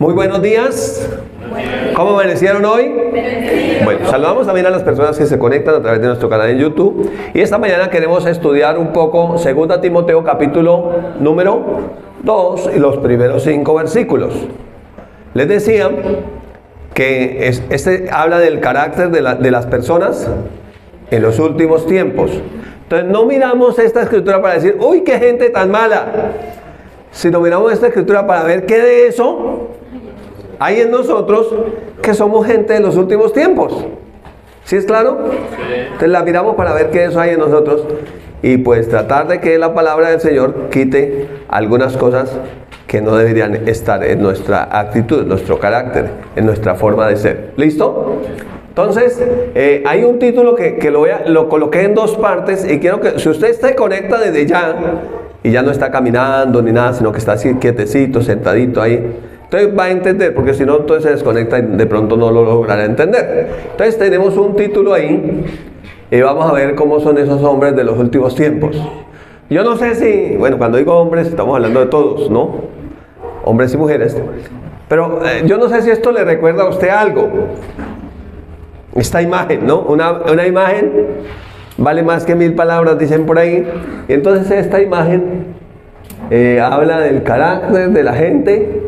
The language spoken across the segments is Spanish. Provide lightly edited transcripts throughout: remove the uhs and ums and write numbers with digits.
Muy buenos días. ¿Cómo amanecieron hoy? Bueno, saludamos también a las personas que se conectan a través de nuestro canal en YouTube. Y esta mañana queremos estudiar un poco 2 Timoteo capítulo número 2 y los primeros 5 versículos. Les decía que este habla del carácter de las personas en los últimos tiempos. Entonces no miramos esta escritura para decir, uy, qué gente tan mala, sino miramos esta escritura para ver qué de eso hay en nosotros, que somos gente de los últimos tiempos. ¿Sí es claro? Entonces la miramos para ver qué de eso hay en nosotros y pues tratar de que la palabra del Señor quite algunas cosas que no deberían estar en nuestra actitud, en nuestro carácter, en nuestra forma de ser. ¿Listo? Entonces, hay un título que lo coloqué en 2 partes y quiero que, si usted se conecta desde ya y ya no está caminando ni nada, sino que está así quietecito, sentadito ahí, entonces va a entender, porque si no, entonces se desconecta y de pronto no lo logrará entender. Entonces tenemos un título ahí y vamos a ver cómo son esos hombres de los últimos tiempos. Yo no sé si, bueno, cuando digo hombres estamos hablando de todos, ¿no? Hombres y mujeres. Pero yo no sé si esto le recuerda a usted algo. Esta imagen, ¿no? Una imagen vale más que 1000 palabras, dicen por ahí. Y entonces esta imagen habla del carácter de la gente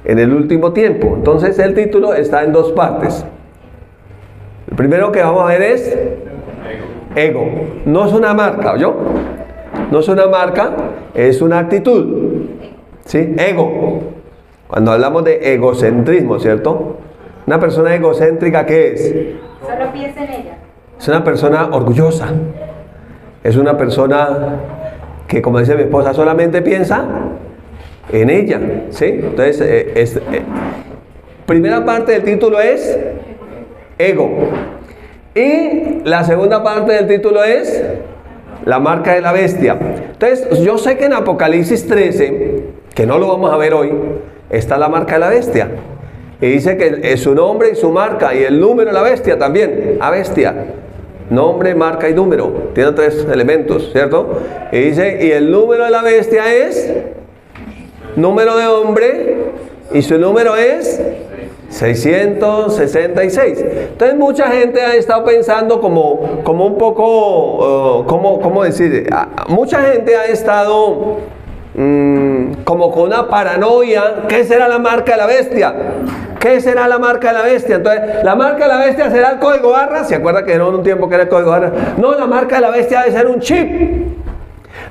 en el último tiempo. Entonces el título está en 2 partes. El primero que vamos a ver es ego. No es una marca, ¿oyó? No es una marca, es una actitud. ¿Sí? Ego. Cuando hablamos de egocentrismo, ¿cierto? Una persona egocéntrica, ¿qué es? Solo piensa en ella. Es una persona orgullosa. Es una persona que, como dice mi esposa, solamente piensa en ella. ¿Sí? Entonces, primera parte del título es ego. Y la segunda parte del título es la marca de la bestia. Entonces, yo sé que en Apocalipsis 13, que no lo vamos a ver hoy, está la marca de la bestia. Y dice que es su nombre y su marca y el número de la bestia también. A bestia. Nombre, marca y número. Tiene 3 elementos, ¿cierto? Y dice, y el número de la bestia es número de hombre y su número es 666. Entonces mucha gente ha estado pensando como un poco, ¿cómo decir? Mucha gente ha estado como con una paranoia. ¿Qué será la marca de la bestia? ¿Qué será la marca de la bestia? Entonces, la marca de la bestia será el código barra. ¿Se acuerda que no en un tiempo que era el código barra? No, la marca de la bestia debe ser un chip.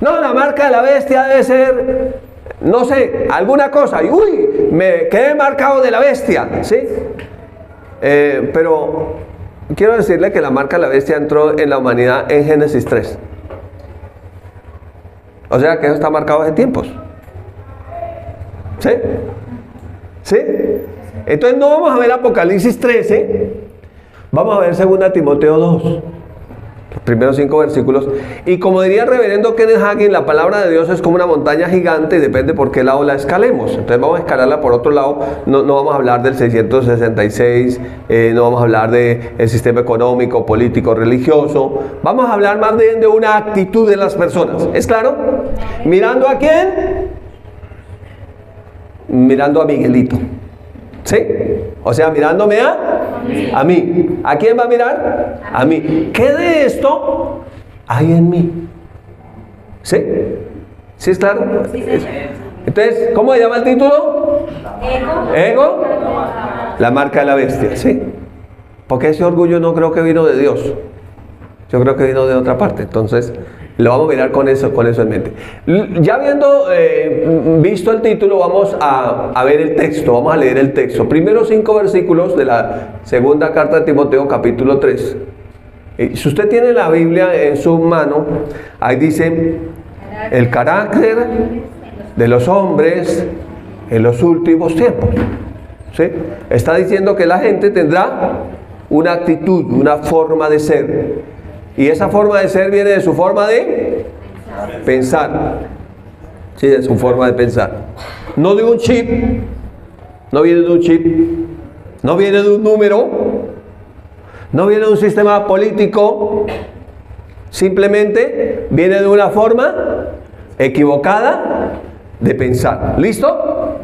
No, la marca de la bestia debe ser, no sé, alguna cosa. Y uy, me quedé marcado de la bestia, ¿sí? Pero quiero decirle que la marca de la bestia entró en la humanidad en Génesis 3. O sea que eso está marcado hace tiempos. ¿Sí? ¿Sí? Entonces no vamos a ver Apocalipsis 13, vamos a ver 2 Timoteo 2, los primeros 5 versículos. Y como diría el reverendo Kenneth Hagin, la palabra de Dios es como una montaña gigante y depende por qué lado la escalemos. Entonces vamos a escalarla por otro lado. No vamos a hablar del 666, no vamos a hablar del sistema económico, político, religioso. Vamos a hablar más bien de una actitud de las personas. ¿Es claro? ¿Mirando a quién? Mirando a Miguelito. ¿Sí? O sea, mirándome a mí. ¿A quién va a mirar? A mí. ¿Qué de esto hay en mí? ¿Sí? ¿Sí es claro? Entonces, ¿cómo se llama el título? Ego. La marca de la bestia. ¿Sí? Porque ese orgullo no creo que vino de Dios. Yo creo que vino de otra parte. Entonces, lo vamos a mirar con eso en mente. Ya habiendo visto el título, vamos a ver el texto, vamos a leer el texto. Primeros 5 versículos de la 2 carta de Timoteo, capítulo 3. Si usted tiene la Biblia en su mano, ahí dice, el carácter de los hombres en los últimos tiempos. ¿Sí? Está diciendo que la gente tendrá una actitud, una forma de ser. Y esa forma de ser viene de su forma de pensar. Sí, de su forma de pensar. No de un chip. No viene de un chip. No viene de un número. No viene de un sistema político. Simplemente viene de una forma equivocada de pensar. ¿Listo?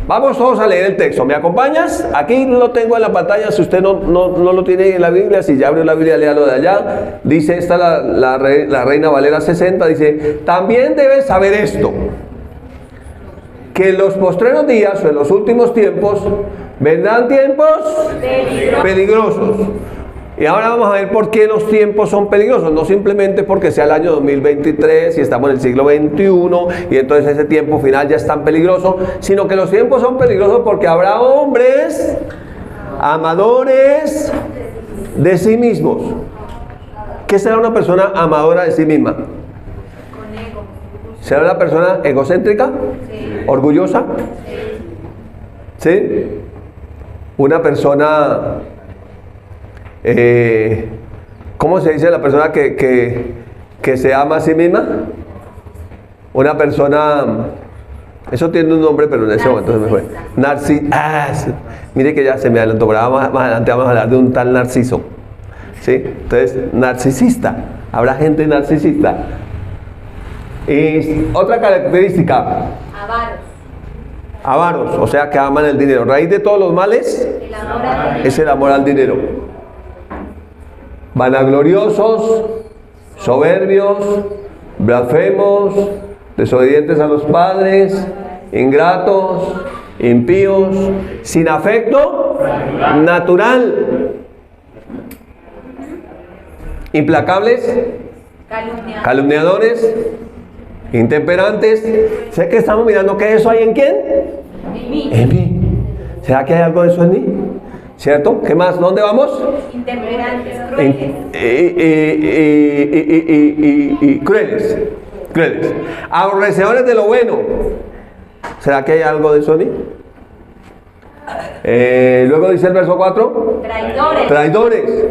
Vamos todos a leer el texto. ¿Me acompañas? Aquí lo tengo en la pantalla. Si usted no lo tiene en la Biblia, si ya abrió la Biblia, léalo de allá. Dice, esta la Reina Valera 60, dice, también debes saber esto, que en los postreros días o en los últimos tiempos vendrán tiempos peligrosos. Y ahora vamos a ver por qué los tiempos son peligrosos. No simplemente porque sea el año 2023 y estamos en el siglo XXI y entonces ese tiempo final ya es tan peligroso, sino que los tiempos son peligrosos porque habrá hombres amadores de sí mismos. ¿Qué será una persona amadora de sí misma? ¿Será una persona egocéntrica? ¿Orgullosa? ¿Sí? Una persona... ¿cómo se dice la persona que se ama a sí misma? Una persona, eso tiene un nombre, pero en ese momento se me fue. Mire que ya se me adelantó, pero más adelante vamos a hablar de un tal Narciso. ¿Sí? Entonces, narcisista. Habrá gente narcisista. Y otra característica. Avaros, o sea que aman el dinero. Raíz de todos los males es el amor al dinero. Vanagloriosos, soberbios, blasfemos, desobedientes a los padres, ingratos, impíos, sin afecto natural, implacables, calumniadores, intemperantes. Sé que estamos mirando que eso hay en ¿quién? En mí. ¿Será que hay algo de eso en mí? ¿Cierto? ¿Qué más? ¿Dónde vamos? Intemperantes, crueles. Crueles. Aborrecedores de lo bueno. ¿Será que hay algo de eso en mí? Luego dice el verso 4. Traidores.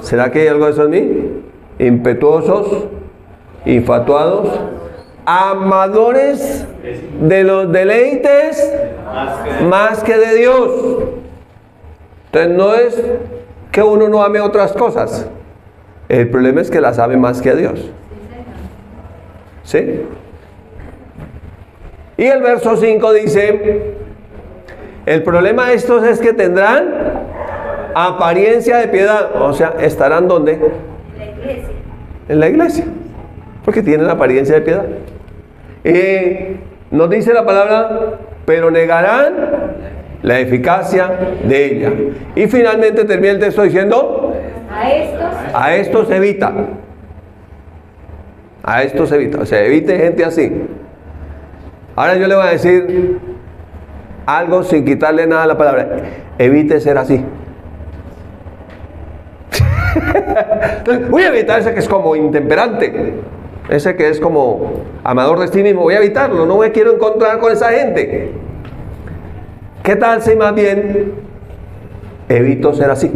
¿Será que hay algo de eso en mí? Impetuosos, infatuados, amadores de los deleites más que de Dios. Entonces no es que uno no ame otras cosas, el problema es que las ame más que a Dios. ¿Sí? Y el verso 5 dice, el problema de estos es que tendrán apariencia de piedad. O sea, ¿estarán dónde? En la iglesia, porque tienen apariencia de piedad. Nos dice la palabra, pero negarán la eficacia de ella. Y finalmente termina el texto diciendo, a estos evita. A estos evita. O sea, evite gente así. Ahora yo le voy a decir algo sin quitarle nada a la palabra. Evite ser así. Entonces, voy a evitar ese que es como intemperante, ese que es como amador de sí mismo. Voy a evitarlo, no me quiero encontrar con esa gente. ¿Qué tal si más bien evito ser así?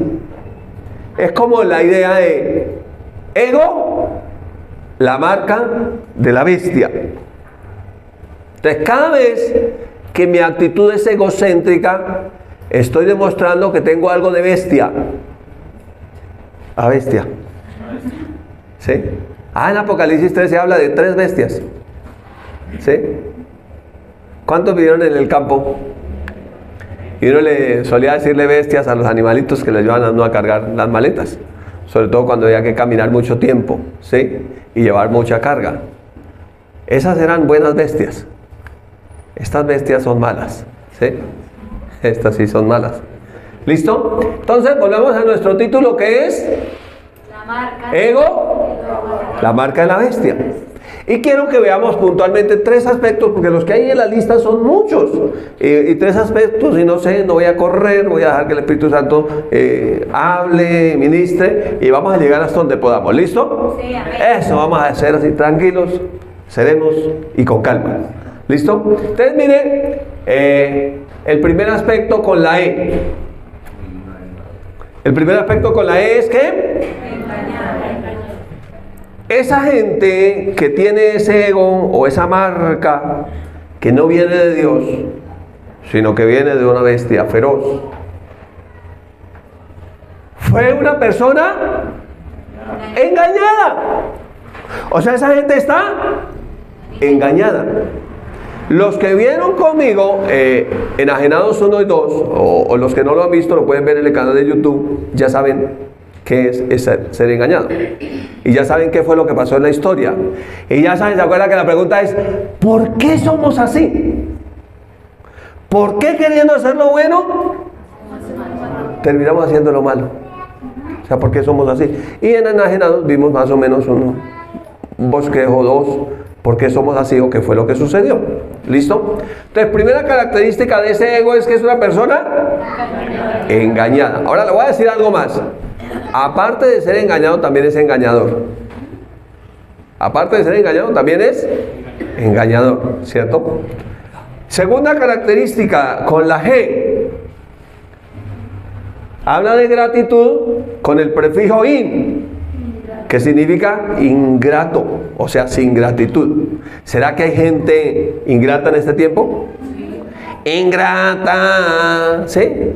Es como la idea de ego, la marca de la bestia. Entonces, cada vez que mi actitud es egocéntrica, estoy demostrando que tengo algo de bestia. A bestia. ¿Sí? En Apocalipsis 13 habla de 3 bestias. ¿Sí? ¿Cuántos vivieron en el campo? Y uno le solía decirle bestias a los animalitos que le ayudan a uno a cargar las maletas. Sobre todo cuando había que caminar mucho tiempo, ¿sí? Y llevar mucha carga. Esas eran buenas bestias. Estas bestias son malas, ¿sí? Estas sí son malas. ¿Listo? Entonces volvemos a nuestro título, que es ego, la marca de la bestia. Y quiero que veamos puntualmente 3 aspectos, porque los que hay en la lista son muchos. Y 3 aspectos, y no sé, no voy a correr, voy a dejar que el Espíritu Santo hable, ministre, y vamos a llegar hasta donde podamos. ¿Listo? Sí, amén. Eso, vamos a hacer así, tranquilos, serenos y con calma. ¿Listo? Entonces, miren, el primer aspecto con la E. El primer aspecto con la E es que esa gente que tiene ese ego o esa marca que no viene de Dios, sino que viene de una bestia feroz, fue una persona engañada. O sea, esa gente está engañada. Los que vieron conmigo Enajenados 1 y 2, o los que no lo han visto, lo pueden ver en el canal de YouTube, ya saben qué es ser engañado. Y ya saben qué fue lo que pasó en la historia. Y ya saben, ¿se acuerdan que la pregunta es, ¿por qué somos así? ¿Por qué queriendo hacer lo bueno, terminamos haciendo lo malo? O sea, ¿por qué somos así? Y en Enajenados vimos más o menos un bosquejo, dos, por qué somos así o qué fue lo que sucedió. ¿Listo? Entonces, primera característica de ese ego es que es una persona engañada. Ahora le voy a decir algo más. Aparte de ser engañado, también es engañador. Aparte de ser engañado, también es engañador, ¿cierto? Segunda característica, con la G. Habla de gratitud con el prefijo in, que significa ingrato, o sea, sin gratitud. ¿Será que hay gente ingrata en este tiempo? Ingrata, ¿sí?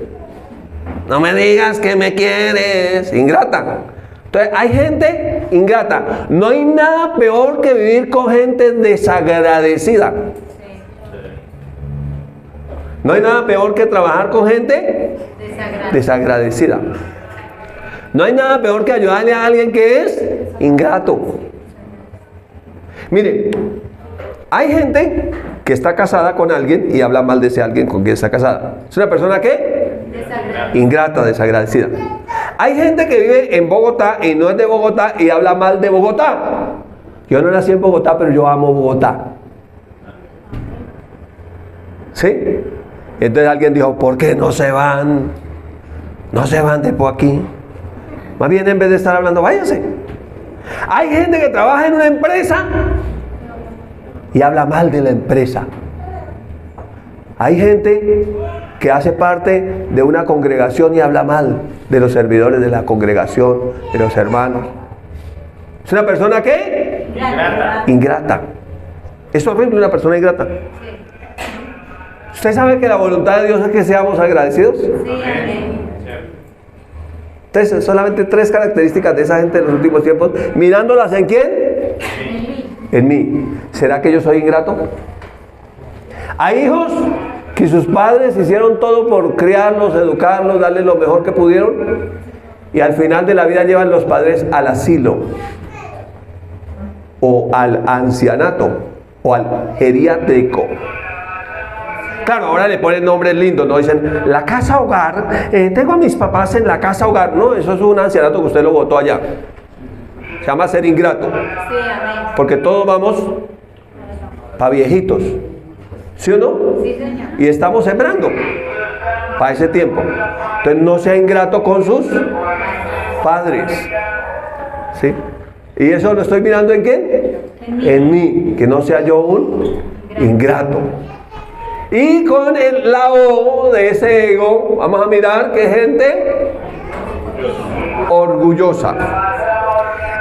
No me digas que me quieres, ingrata. Entonces, hay gente ingrata. No hay nada peor que vivir con gente desagradecida. No hay nada peor que trabajar con gente desagradecida. No hay nada peor que ayudarle a alguien que es ingrato. Mire, hay gente que está casada con alguien y habla mal de ese alguien con quien está casada. ¿Es una persona qué? Ingrata, desagradecida. Hay gente que vive en Bogotá y no es de Bogotá y habla mal de Bogotá. Yo no nací en Bogotá, pero yo amo Bogotá. ¿Sí? Entonces alguien dijo, ¿por qué no se van? No se van de por aquí. Más bien, en vez de estar hablando, váyanse. Hay gente que trabaja en una empresa y habla mal de la empresa. Hay gente que hace parte de una congregación y habla mal de los servidores de la congregación, de los hermanos. ¿Es una persona qué? Ingrata. Es horrible una persona ingrata. ¿Usted sabe que la voluntad de Dios es que seamos agradecidos? Sí, amén. Entonces, solamente 3 características de esa gente en los últimos tiempos. Mirándolas ¿en quién? En mí. ¿Será que yo soy ingrato? Hay hijos que sus padres hicieron todo por criarlos, educarlos, darles lo mejor que pudieron. Y al final de la vida llevan los padres al asilo. O al ancianato. O al geriátrico. Claro, ahora le ponen nombres lindos, ¿no? Dicen, la casa hogar, tengo a mis papás en la casa hogar. No, eso es un ancianato que usted lo botó allá. Se llama ser ingrato. Sí, amén. Porque todos vamos para viejitos. ¿Sí o no? Sí, señor. Y estamos sembrando para ese tiempo. Entonces no sea ingrato con sus padres. ¿Sí? Y eso lo estoy mirando ¿en quién? En mí. Que no sea yo un ingrato. Y con la O de ese ego, vamos a mirar que gente orgullosa.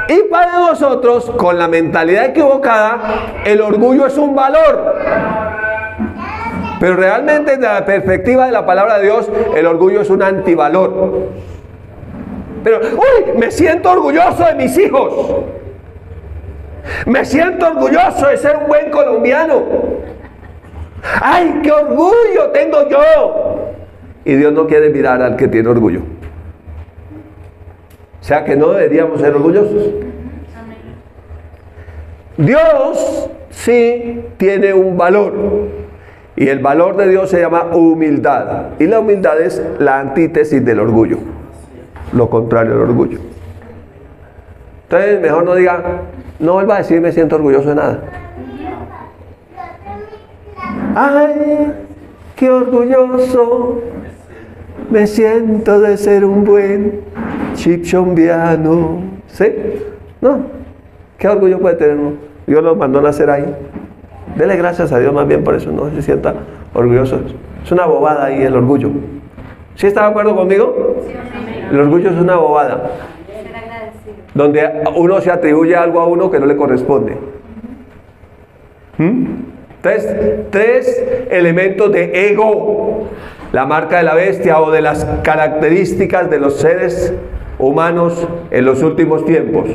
Y para nosotros, con la mentalidad equivocada, el orgullo es un valor. Pero realmente, desde la perspectiva de la palabra de Dios, el orgullo es un antivalor. Pero, ¡uy! Me siento orgulloso de mis hijos. Me siento orgulloso de ser un buen colombiano. ¡Ay, qué orgullo tengo yo! Y Dios no quiere mirar al que tiene orgullo. O sea que no deberíamos ser orgullosos. Dios sí tiene un valor. Y el valor de Dios se llama humildad. Y la humildad es la antítesis del orgullo. Lo contrario del orgullo. Entonces mejor no diga, no vuelva a decir me siento orgulloso de nada. ¡Ay, qué orgulloso me siento de ser un buen chipchombiano! ¿Sí? No. ¿Qué orgullo puede tener uno? Dios lo mandó a nacer ahí. Dele gracias a Dios más bien por eso, no se sienta orgulloso. Es una bobada ahí el orgullo. ¿Sí está de acuerdo conmigo? El orgullo es una bobada. Donde uno se atribuye algo a uno que no le corresponde. Entonces, 3 elementos de ego. La marca de la bestia o de las características de los seres humanos en los últimos tiempos.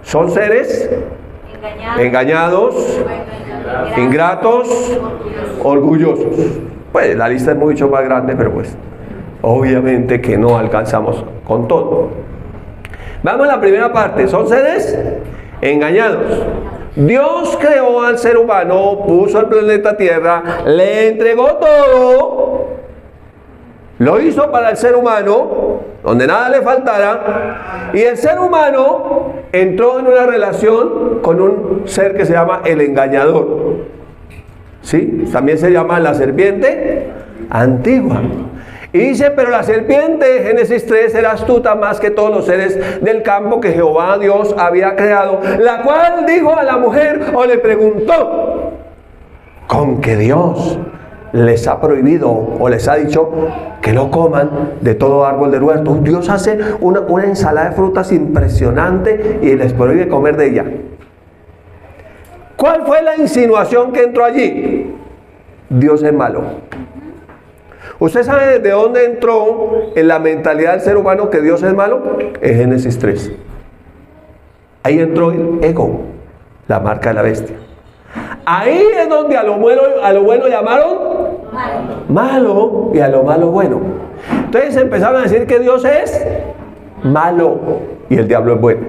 Son seres engañados, ingratos, orgullosos. Pues la lista es mucho más grande, pero pues obviamente que no alcanzamos con todo. Vamos a la primera parte. Son seres engañados. Dios creó al ser humano, puso al planeta Tierra, le entregó todo, lo hizo para el ser humano, donde nada le faltara, y el ser humano entró en una relación con un ser que se llama el engañador. ¿Sí? También se llama la serpiente antigua. Y dice, pero la serpiente, Génesis 3, era astuta más que todos los seres del campo que Jehová Dios había creado, la cual dijo a la mujer, o le preguntó, ¿con que Dios les ha prohibido o les ha dicho que no coman de todo árbol del huerto? Dios hace una ensalada de frutas impresionante y les prohíbe comer de ella. ¿Cuál fue la insinuación que entró allí? Dios es malo. ¿Usted sabe de dónde entró en la mentalidad del ser humano que Dios es malo? En Génesis 3. Ahí entró el ego, la marca de la bestia. Ahí es donde a lo bueno llamaron malo y a lo malo bueno. Entonces empezaron a decir que Dios es malo y el diablo es bueno.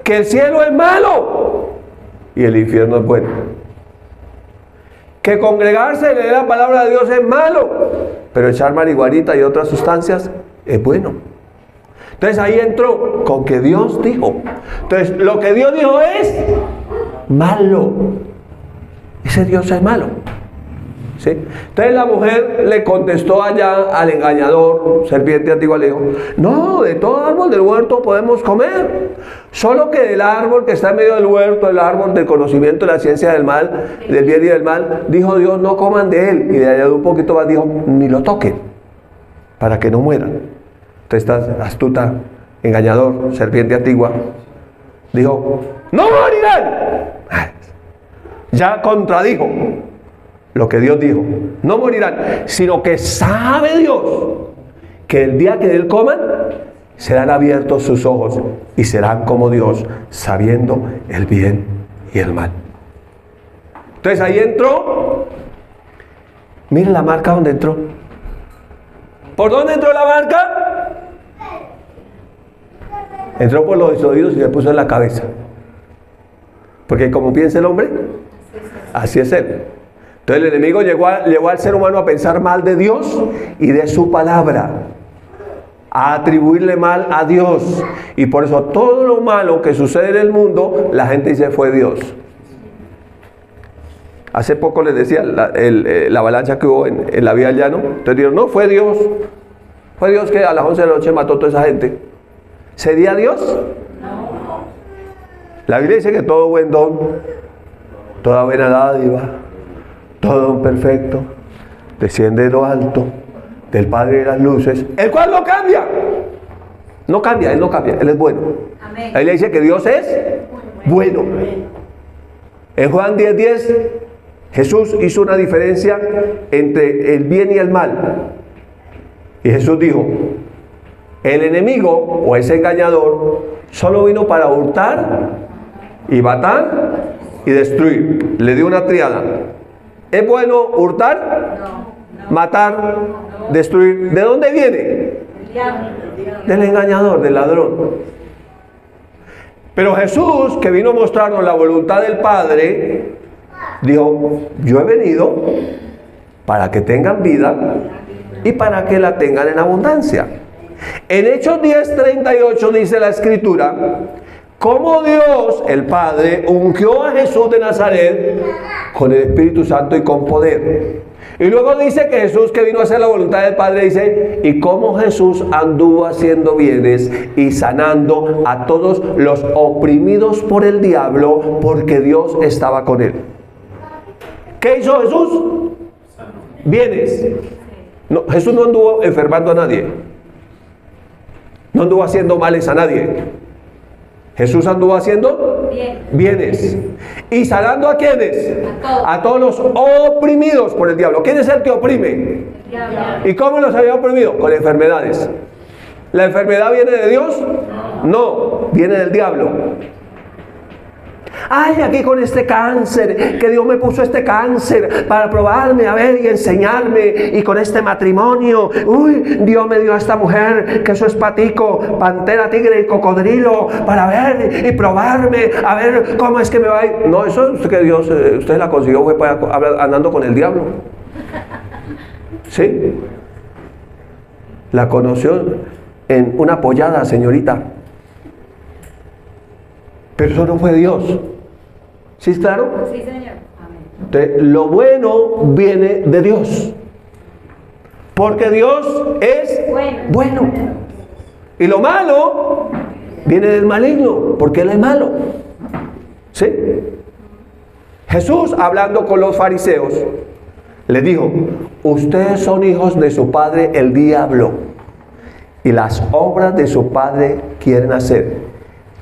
Que el cielo es malo y el infierno es bueno. Que congregarse y leer la palabra de Dios es malo, pero echar marihuanita y otras sustancias es bueno. Entonces ahí entró con que Dios dijo. Entonces lo que Dios dijo es malo. Ese Dios es malo. ¿Sí? Entonces la mujer le contestó allá al engañador, serpiente antigua, le dijo, no, de todo árbol del huerto podemos comer, solo que del árbol que está en medio del huerto, el árbol del conocimiento de la ciencia del mal, del bien y del mal, dijo Dios, no coman de él. Y de allá un poquito más dijo, ni lo toquen, para que no mueran. Entonces esta astuta, engañador, serpiente antigua, dijo, no morirán. Ya contradijo lo que Dios dijo, no morirán, sino que sabe Dios que el día que de él coman, serán abiertos sus ojos y serán como Dios, sabiendo el bien y el mal. Entonces ahí entró, miren la marca donde entró. ¿Por dónde entró la marca? Entró por los oídos y se puso en la cabeza. Porque como piensa el hombre, así es él. Entonces el enemigo llevó al ser humano a pensar mal de Dios y de su palabra, a atribuirle mal a Dios. Y por eso todo lo malo que sucede en el mundo, la gente dice fue Dios. Hace poco les decía la avalancha que hubo en la vía al llano. Entonces dijeron, no, fue Dios. Fue Dios que a las 11 de la noche mató a toda esa gente. ¿Sería Dios? No. La Biblia dice que todo buen don, toda buena dádiva, todo don perfecto, desciende de lo alto, del Padre de las luces, el cual no cambia. No cambia, Él no cambia, Él es bueno. Amén. Ahí le dice que Dios es bueno. En Juan 10:10, Jesús hizo una diferencia entre el bien y el mal. Y Jesús dijo, el enemigo o ese engañador solo vino para hurtar y matar y destruir. Le dio una triada. ¿Es bueno hurtar? No. Matar, destruir. ¿De dónde viene? Del engañador, del ladrón. Pero Jesús, que vino a mostrarnos la voluntad del Padre, dijo, yo he venido para que tengan vida y para que la tengan en abundancia. En Hechos 10:38 dice la Escritura, cómo Dios, el Padre, ungió a Jesús de Nazaret con el Espíritu Santo y con poder. Y luego dice que Jesús, que vino a hacer la voluntad del Padre, dice, y cómo Jesús anduvo haciendo bienes y sanando a todos los oprimidos por el diablo, porque Dios estaba con él. ¿Qué hizo Jesús? Bienes. No, Jesús no anduvo enfermando a nadie. No anduvo haciendo males a nadie. Jesús anduvo haciendo bienes. ¿Y sanando a quiénes? A todos los oprimidos por el diablo. ¿Quién es el que oprime? El diablo. ¿Y cómo los había oprimido? Con enfermedades. ¿La enfermedad viene de Dios? No, viene del diablo. Ay, aquí con este cáncer, que Dios me puso este cáncer para probarme, a ver, y enseñarme, y con este matrimonio, uy, Dios me dio a esta mujer, que eso es patico, pantera, tigre y cocodrilo, para ver y probarme, a ver cómo es que me va a ir. No, eso es que Dios, usted la consiguió, fue andando con el diablo. ¿Sí? La conoció en una pollada, señorita. Pero eso no fue Dios. ¿Sí es claro? Sí, Señor. Amén. Entonces, lo bueno viene de Dios. Porque Dios es bueno. Y lo malo viene del maligno, porque Él es malo. ¿Sí? Jesús, hablando con los fariseos, le dijo: ustedes son hijos de su padre el diablo, y las obras de su padre quieren hacer.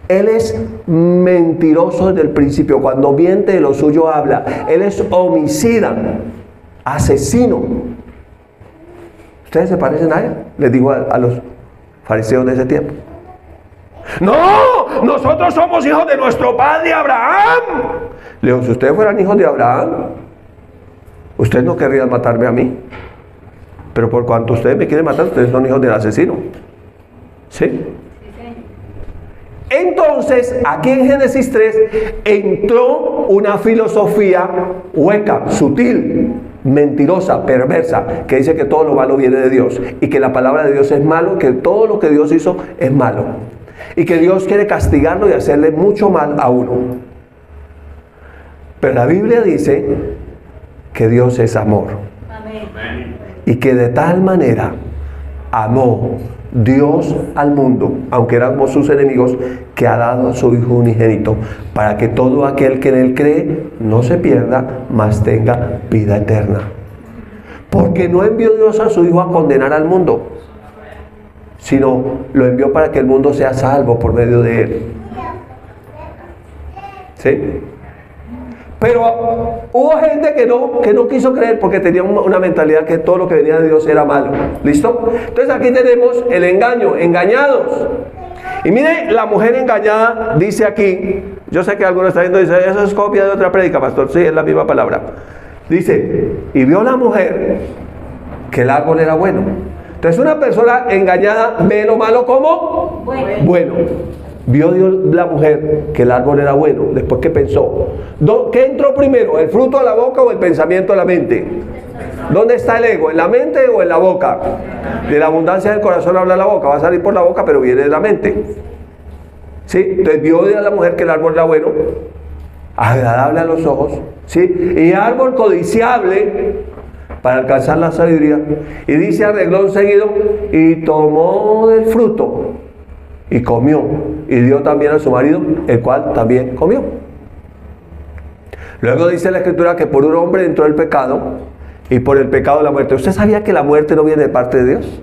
Él es mentiroso desde el principio. Cuando miente, de lo suyo habla. Él es homicida, asesino. ¿Ustedes se parecen a él? Les digo a los fariseos de ese tiempo. No, nosotros somos hijos de nuestro padre Abraham. Le digo: si ustedes fueran hijos de Abraham, ustedes no querrían matarme a mí. Pero por cuanto ustedes me quieren matar, ustedes son hijos del asesino. ¿Sí? Entonces, aquí en Génesis 3 entró una filosofía hueca, sutil, mentirosa, perversa, que dice que todo lo malo viene de Dios y que la palabra de Dios es malo, que todo lo que Dios hizo es malo y que Dios quiere castigarlo y hacerle mucho mal a uno. Pero la Biblia dice que Dios es amor. Amén. Y que de tal manera amó Dios al mundo, aunque éramos sus enemigos, que ha dado a su Hijo unigénito, para que todo aquel que en Él cree no se pierda, mas tenga vida eterna. Porque no envió Dios a su Hijo a condenar al mundo, sino lo envió para que el mundo sea salvo por medio de Él. ¿Sí? Pero hubo gente que no quiso creer porque tenía una mentalidad que todo lo que venía de Dios era malo. ¿Listo? Entonces aquí tenemos el engaño, engañados. Y mire, la mujer engañada dice aquí, yo sé que algunos están viendo y dicen: eso es copia de otra prédica, pastor. Sí, es la misma palabra. Dice: y vio la mujer que el árbol era bueno. Entonces una persona engañada ve lo malo como bueno. Vio Dios, la mujer, que el árbol era bueno. Después, ¿qué pensó? ¿Qué entró primero? ¿El fruto a la boca o el pensamiento a la mente? ¿Dónde está el ego? ¿En la mente o en la boca? De la abundancia del corazón habla la boca. Va a salir por la boca, pero viene de la mente. ¿Sí? Entonces vio Dios a la mujer que el árbol era bueno, agradable a los ojos, ¿sí? Y árbol codiciable para alcanzar la sabiduría. Y dice a renglón seguido: y tomó del fruto y comió, y dio también a su marido, el cual también comió. Luego dice la Escritura que por un hombre entró el pecado, y por el pecado la muerte. ¿Usted sabía que la muerte no viene de parte de Dios?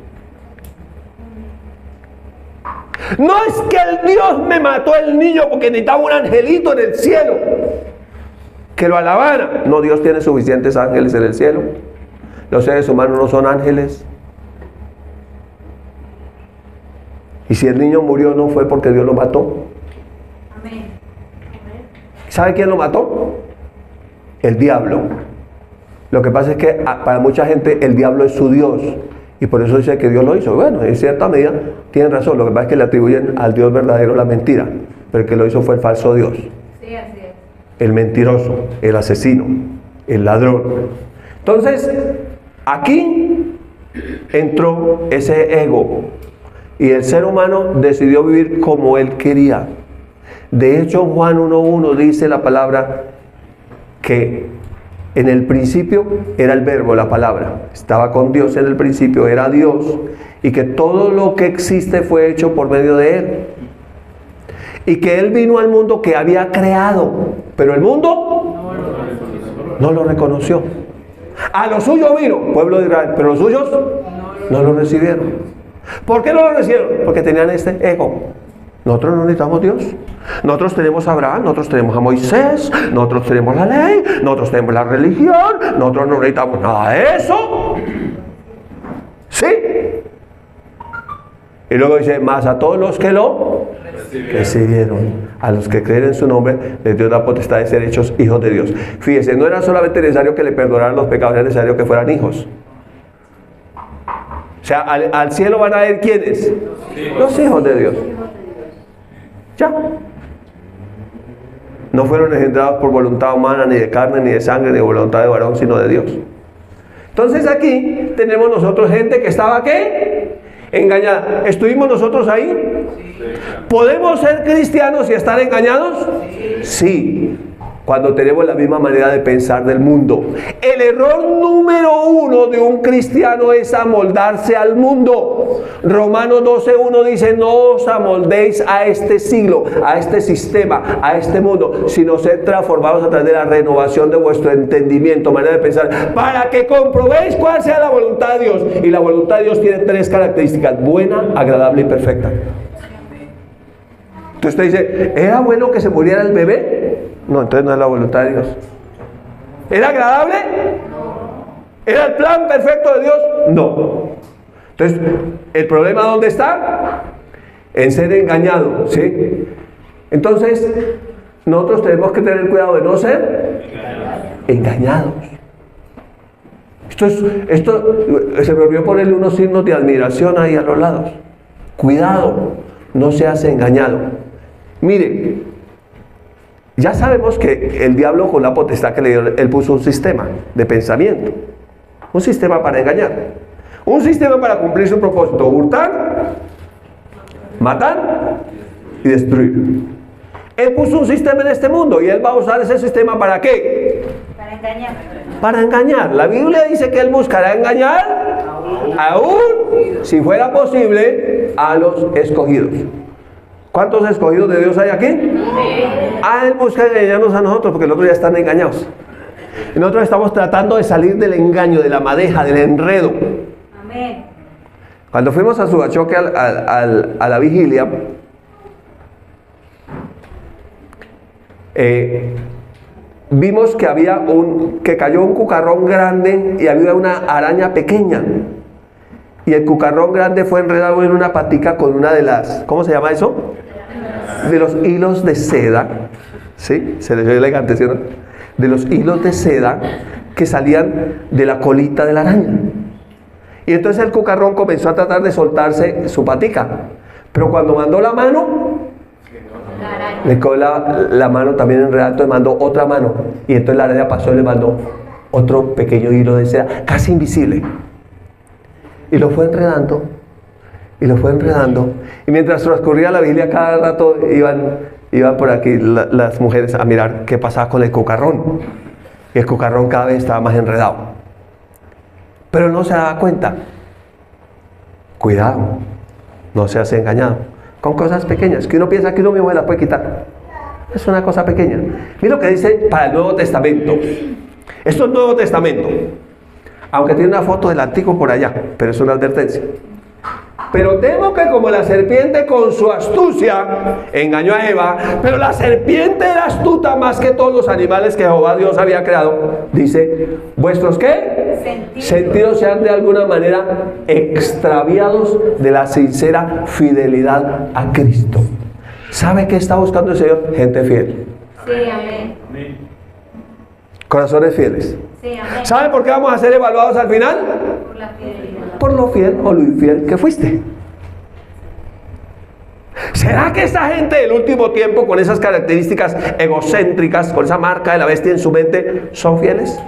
No es que el Dios me mató el niño porque necesitaba un angelito en el cielo que lo alabara. No, Dios tiene suficientes ángeles en el cielo. Los seres humanos no son ángeles. Y si el niño murió, no fue porque Dios lo mató. Amén. ¿Sabe quién lo mató? El diablo. Lo que pasa es que para mucha gente el diablo es su Dios, y por eso dice que Dios lo hizo. Bueno, en cierta medida tienen razón. Lo que pasa es que le atribuyen al Dios verdadero la mentira, pero el que lo hizo fue el falso Dios. Sí, así es. El mentiroso, el asesino, el ladrón. Entonces, aquí entró ese ego. Y el ser humano decidió vivir como él quería. De hecho, Juan 1:1 dice la palabra que en el principio era el verbo, la palabra. Estaba con Dios en el principio, era Dios. Y que todo lo que existe fue hecho por medio de Él. Y que Él vino al mundo que había creado. Pero el mundo no lo reconoció. A lo suyo vino, pueblo de Israel, pero los suyos no lo recibieron. ¿Por qué no lo recibieron? Porque tenían este ego. Nosotros no necesitamos Dios. Nosotros tenemos a Abraham, nosotros tenemos a Moisés, nosotros tenemos la ley, nosotros tenemos la religión, nosotros no necesitamos nada de eso. ¿Sí? Y luego dice: más a todos los que lo recibieron. A los que creen en su nombre, les dio la potestad de ser hechos hijos de Dios. Fíjese, no era solamente necesario que le perdonaran los pecados, era necesario que fueran hijos. O sea, al cielo van a ir ¿quiénes? Los hijos de Dios. Ya. No fueron engendrados por voluntad humana, ni de carne, ni de sangre, ni de voluntad de varón, sino de Dios. Entonces aquí tenemos nosotros gente que estaba ¿qué? Engañada. ¿Estuvimos nosotros ahí? ¿Podemos ser cristianos y estar engañados? Sí. Cuando tenemos la misma manera de pensar del mundo. El error número 1 de un cristiano es amoldarse al mundo. Romanos 12:1 dice: no os amoldéis a este siglo, a este sistema, a este mundo, sino sed transformados a través de la renovación de vuestro entendimiento, manera de pensar, para que comprobéis cuál sea la voluntad de Dios. Y la voluntad de Dios tiene 3 características: buena, agradable y perfecta. Entonces usted dice: ¿era bueno que se muriera el bebé? No, entonces no es la voluntad de Dios. ¿Era agradable? ¿Era el plan perfecto de Dios? No. Entonces, ¿el problema dónde está? En ser engañado, ¿sí? Entonces, nosotros tenemos que tener cuidado de no ser engañados. Esto se me olvidó ponerle unos signos de admiración ahí a los lados. Cuidado, no seas engañado. Mire, ya sabemos que el diablo, con la potestad que le dio, él puso un sistema de pensamiento, un sistema para engañar, un sistema para cumplir su propósito: hurtar, matar y destruir. Él puso un sistema en este mundo y él va a usar ese sistema ¿para qué? Para engañar. Para engañar. La Biblia dice que él buscará engañar, aún si fuera posible, a los escogidos. ¿Cuántos escogidos de Dios hay aquí? Él busca engañarnos a nosotros, porque los otros ya están engañados. Y nosotros estamos tratando de salir del engaño, de la madeja, del enredo. Amén. Cuando fuimos a Subachoque a la vigilia, vimos que que cayó un cucarrón grande y había una araña pequeña. Y el cucarrón grande fue enredado en una patica con una de las, ¿cómo se llama eso? De los hilos de seda. ¿Sí? Se les ve elegante, ¿sí o no? De los hilos de seda que salían de la colita de la araña. Y entonces el cucarrón comenzó a tratar de soltarse su patica. Pero cuando mandó la mano, le quedó la mano también enredada, entonces mandó otra mano. Y entonces la araña pasó y le mandó otro pequeño hilo de seda, casi invisible. Y lo fue enredando, y lo fue enredando. Y mientras transcurría la vigilia, cada rato iban por aquí las mujeres a mirar qué pasaba con el cucarrón. Y el cucarrón cada vez estaba más enredado. Pero no se daba cuenta. Cuidado, no seas engañado con cosas pequeñas, que uno piensa que uno mismo las puede quitar. Es una cosa pequeña. Mira lo que dice para el Nuevo Testamento. Esto es Nuevo Testamento. Aunque tiene una foto del Antiguo por allá, pero es una advertencia. Pero temo que como la serpiente con su astucia engañó a Eva, pero la serpiente era astuta más que todos los animales que Jehová Dios había creado. Dice: ¿vuestros qué? Sentidos sean de alguna manera extraviados de la sincera fidelidad a Cristo. ¿Sabe qué está buscando el Señor? Gente fiel. Sí, amén. Corazones fieles. Sí, amén. ¿Sabe por qué vamos a ser evaluados al final? Por la fidelidad. Por lo fiel o lo infiel que fuiste. ¿Será que esa gente del último tiempo, con esas características egocéntricas, con esa marca de la bestia en su mente, son fieles?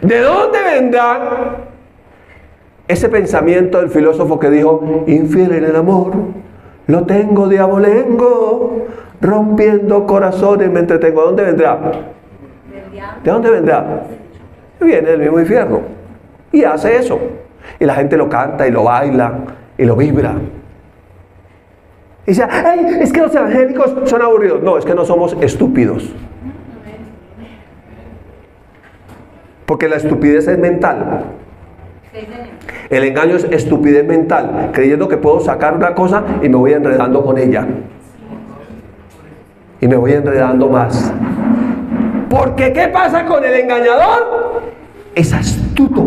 ¿De dónde vendrá ese pensamiento del filósofo que dijo: infiel en el amor, lo tengo de abolengo, rompiendo corazones me entretengo? ¿De dónde vendrá? ¿De dónde vendrá? Viene del mismo infierno y hace eso, y la gente lo canta y lo baila y lo vibra y dice: ¡ay, es que los evangélicos son aburridos! No, es que no somos estúpidos, porque la estupidez es mental. El engaño es estupidez mental, creyendo que puedo sacar una cosa y me voy enredando con ella y me voy enredando más. Porque ¿qué pasa con el engañador? Es astuto.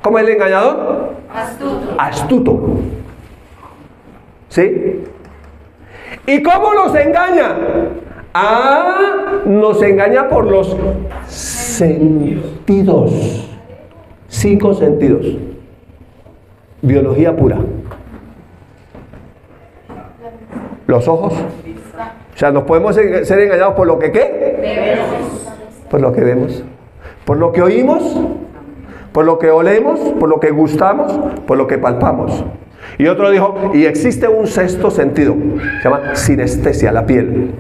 ¿Cómo es el engañador? Astuto. Astuto. ¿Sí? ¿Y cómo nos engaña? Nos engaña por los sentidos. 5 sentidos. Biología pura. Los ojos. O sea, nos podemos ser engañados por lo que ¿qué? Por lo que vemos. Por lo que oímos. Por lo que olemos. Por lo que gustamos. Por lo que palpamos. Y otro dijo, y existe un 6º sentido. Se llama sinestesia, la piel.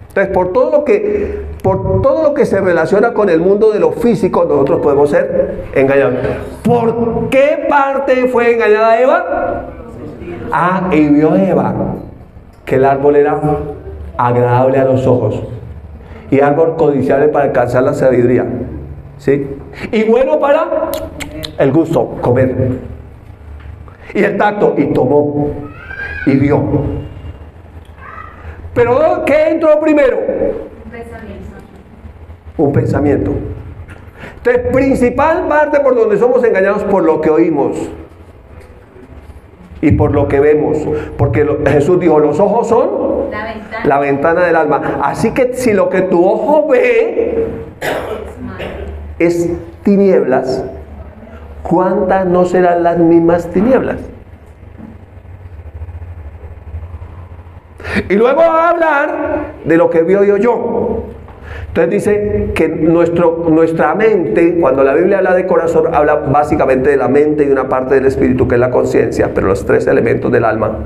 Entonces, por todo lo que se relaciona con el mundo de lo físico, nosotros podemos ser engañados. ¿Por qué parte fue engañada Eva? Y vio Eva que el árbol era agradable a los ojos y árbol codiciable para alcanzar la sabiduría, ¿sí? Y bueno para el gusto, comer. Y el tacto, y tomó y vio. Pero ¿qué entró primero? Un pensamiento. Entonces, principal parte por donde somos engañados por lo que oímos y por lo que vemos. Porque Jesús dijo, los ojos son la ventana del alma. Así que si lo que tu ojo ve es tinieblas, ¿cuántas no serán las mismas tinieblas? Y luego va a hablar de lo que vio y oyó. Entonces dice que nuestra mente, cuando la Biblia habla de corazón, habla básicamente de la mente y una parte del espíritu que es la conciencia, pero los 3 elementos del alma.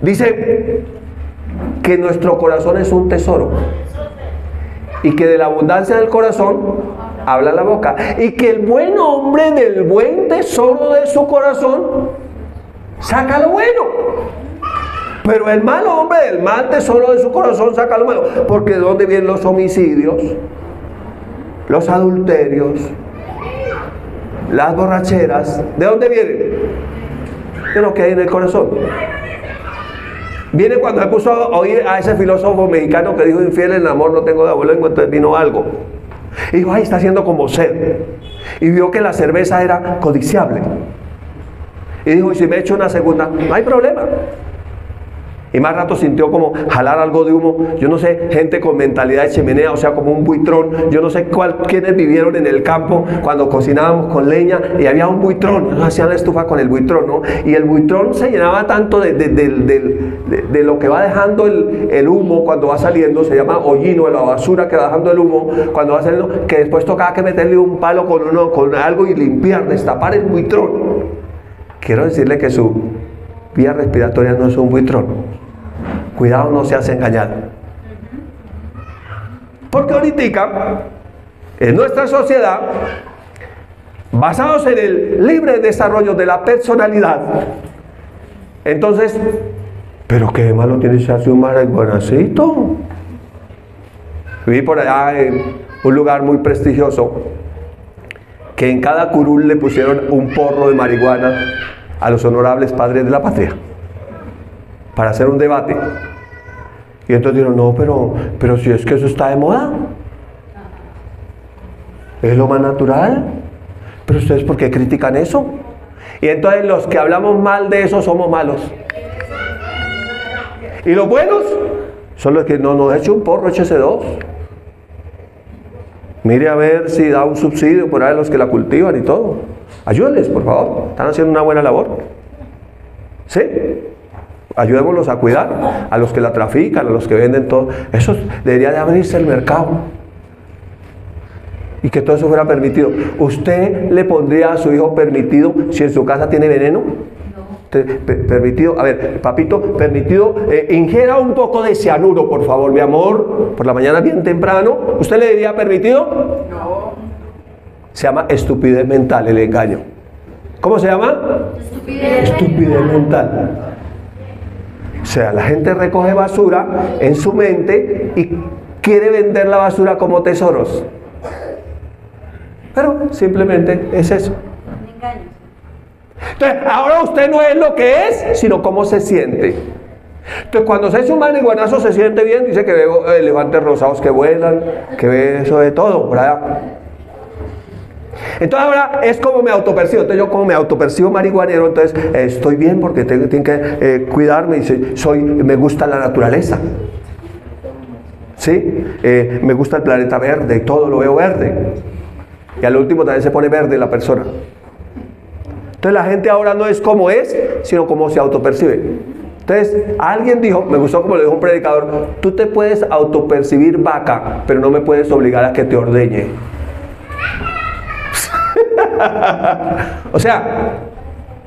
Dice que nuestro corazón es un tesoro y que de la abundancia del corazón habla la boca, y que el buen hombre del buen tesoro de su corazón saca lo bueno. Pero el mal hombre del mal tesoro de su corazón saca lo malo. Porque ¿de dónde vienen los homicidios? Los adulterios, las borracheras. ¿De dónde vienen? De lo que hay en el corazón. Viene cuando se puso a oír a ese filósofo mexicano que dijo, infiel en el amor no tengo de abuelo, entonces vino algo. Y dijo, está haciendo como sed. Y vio que la cerveza era codiciable. Y dijo, y si me echo una segunda, no hay problema. Y más rato sintió como jalar algo de humo. Yo no sé, gente con mentalidad de chimenea, o sea, como un buitrón. Yo no sé quiénes vivieron en el campo cuando cocinábamos con leña y había un buitrón. Ellos hacían la estufa con el buitrón, ¿no? Y el buitrón se llenaba tanto de lo que va dejando el humo cuando va saliendo. Se llama hollino, la basura que va dejando el humo cuando va saliendo, que después tocaba que meterle un palo con algo y limpiar, destapar el buitrón. Quiero decirle que su vía respiratoria no es un buitrón. Cuidado, no se hace engañar. Porque ahorita, en nuestra sociedad, basados en el libre desarrollo de la personalidad, entonces, ¿pero qué malo tiene si hace un marihuanacito? Vi por allá en un lugar muy prestigioso que en cada curul le pusieron un porro de marihuana a los honorables padres de la patria para hacer un debate. Y entonces dijeron, no, pero si es que eso está de moda, es lo más natural. Pero ustedes, ¿por qué critican eso? Y entonces los que hablamos mal de eso somos malos. Y los buenos son los que no nos eche un porro, échese 2. Mire a ver si da un subsidio por ahí a los que la cultivan y todo. Ayúdenles, por favor. Están haciendo una buena labor. ¿Sí? Ayudémoslos a cuidar, a los que la trafican, a los que venden todo. Eso debería de abrirse el mercado. Y que todo eso fuera permitido. ¿Usted le pondría a su hijo permitido si en su casa tiene veneno? No. Permitido, a ver, papito, permitido, ingiera un poco de cianuro, por favor, mi amor, por la mañana bien temprano. ¿Usted le diría permitido? No. Se llama estupidez mental, el engaño. ¿Cómo se llama? Estupidez mental. O sea, la gente recoge basura en su mente y quiere vender la basura como tesoros. Pero simplemente es eso. Entonces, ahora usted no es lo que es, sino cómo se siente. Entonces, cuando se echa un marihuanazo se siente bien, dice que ve elefantes rosados que vuelan, que ve eso de todo por allá. Entonces ahora es como me autopercibo. Entonces yo como me autopercibo marihuanero, entonces estoy bien porque tengo que cuidarme y me gusta la naturaleza. ¿Sí? Me gusta el planeta verde y todo lo veo verde. Y al último también se pone verde la persona. Entonces la gente ahora no es como es, sino como se autopercibe. Entonces alguien dijo, me gustó como lo dijo un predicador, tú te puedes autopercibir vaca, pero no me puedes obligar a que te ordeñe. O sea,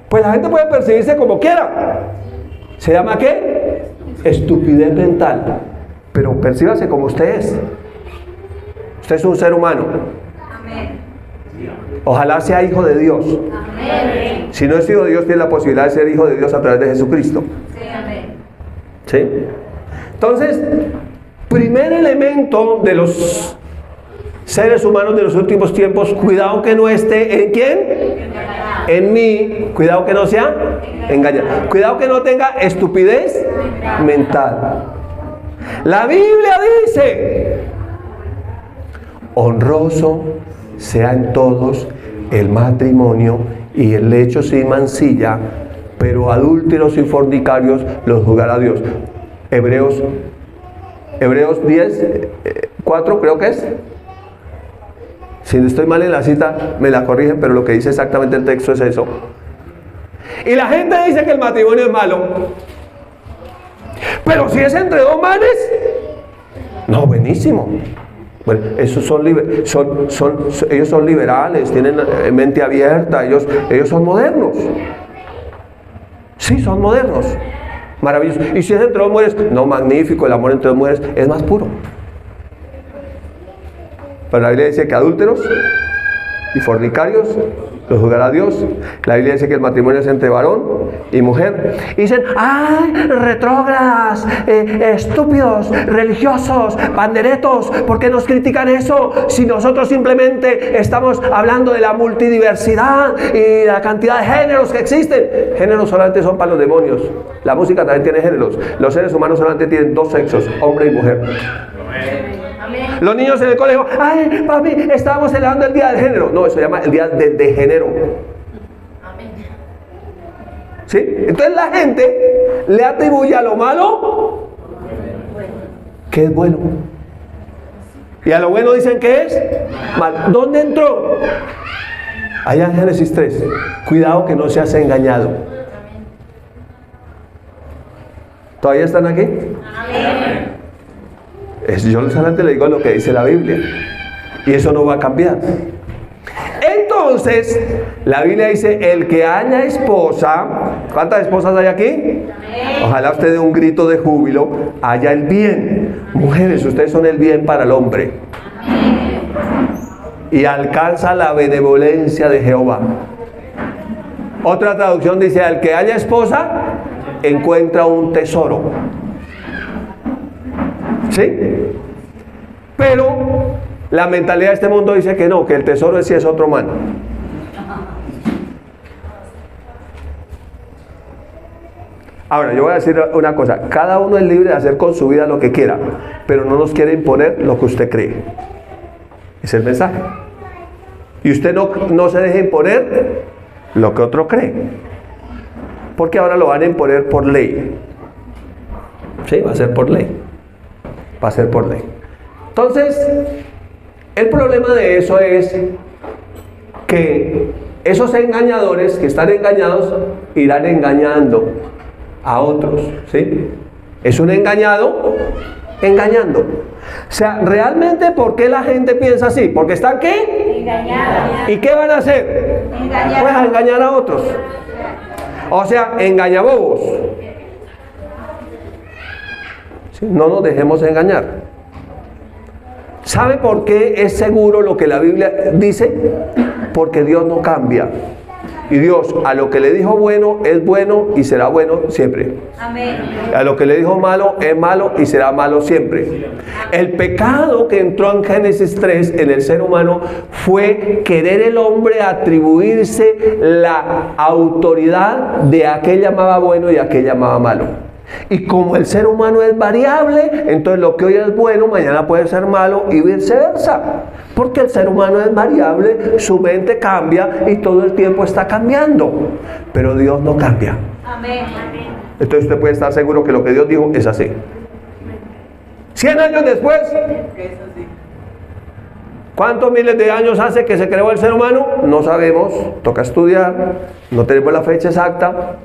pues la gente puede percibirse como quiera. ¿Se llama qué? Estupidez mental. Pero percíbase como usted es. Usted es un ser humano. Amén. Ojalá sea hijo de Dios. Amén. Si no es hijo de Dios, tiene la posibilidad de ser hijo de Dios a través de Jesucristo. Sí, amén. ¿Sí? Entonces, primer elemento de los seres humanos de los últimos tiempos, cuidado que no esté ¿en quién? En mí. Cuidado que no sea engañado. Cuidado que no tenga estupidez mental. La Biblia dice: honroso sea en todos el matrimonio y el lecho sin mancilla, pero adúlteros y fornicarios los juzgará Dios. Hebreos 10, 4 creo que es. Si estoy mal en la cita, me la corrigen, pero lo que dice exactamente el texto es eso. Y la gente dice que el matrimonio es malo. Pero si es entre dos manes, no, buenísimo. Bueno, esos ellos son liberales, tienen mente abierta, ellos son modernos. Sí, son modernos. Maravilloso. Y si es entre dos mujeres, no, magnífico, el amor entre dos mujeres es más puro. Pero la Biblia dice que adúlteros y fornicarios los juzgará Dios. La Biblia dice que el matrimonio es entre varón y mujer. Y dicen: ¡ay, retrógradas, estúpidos, religiosos, panderetos! ¿Por qué nos critican eso? Si nosotros simplemente estamos hablando de la multidiversidad y la cantidad de géneros que existen. Géneros solamente son para los demonios. La música también tiene géneros. Los seres humanos solamente tienen dos sexos, hombre y mujer. Los niños en el colegio: ¡ay, papi, estábamos celebrando el día del género! No, eso se llama el día del degenero. ¿Sí? Entonces la gente le atribuye a lo malo que es bueno. Y a lo bueno dicen que es malo. ¿Dónde entró? Allá en Génesis 3. Cuidado que no seas engañado. ¿Todavía están aquí? Amén. Yo solamente le digo lo que dice la Biblia. Y eso no va a cambiar. Entonces, la Biblia dice: el que haya esposa. ¿Cuántas esposas hay aquí? Ojalá usted dé un grito de júbilo. Haya el bien. Mujeres, ustedes son el bien para el hombre. Y alcanza la benevolencia de Jehová. Otra traducción dice: al que haya esposa, encuentra un tesoro. ¿Sí? Pero la mentalidad de este mundo dice que no, que el tesoro sí es otro man. Ahora, yo voy a decir una cosa: cada uno es libre de hacer con su vida lo que quiera, pero no nos quiere imponer lo que usted cree. Es el mensaje. Y usted no se deje imponer lo que otro cree, porque ahora lo van a imponer por ley. Sí, va a ser por ley. Va a ser por ley. Entonces, el problema de eso es que esos engañadores que están engañados irán engañando a otros, ¿sí? Es un engañado engañando. O sea, realmente, ¿por qué la gente piensa así? Porque están ¿qué? Engañados. ¿Y qué van a hacer? Engañar. Pues a engañar a otros. O sea, engañabobos. ¿Sí? No nos dejemos engañar. ¿Sabe por qué es seguro lo que la Biblia dice? Porque Dios no cambia. Y Dios a lo que le dijo bueno es bueno y será bueno siempre. Amén. A lo que le dijo malo es malo y será malo siempre. El pecado que entró en Génesis 3 en el ser humano fue querer el hombre atribuirse la autoridad de aquel llamaba bueno y aquel llamaba malo. Y como el ser humano es variable, entonces lo que hoy es bueno, mañana puede ser malo y viceversa. Porque el ser humano es variable, su mente cambia y todo el tiempo está cambiando. Pero Dios no cambia. Amén. Entonces usted puede estar seguro que lo que Dios dijo es así. 100 años después, ¿cuántos miles de años hace que se creó el ser humano? No sabemos, toca estudiar, no tenemos la fecha exacta.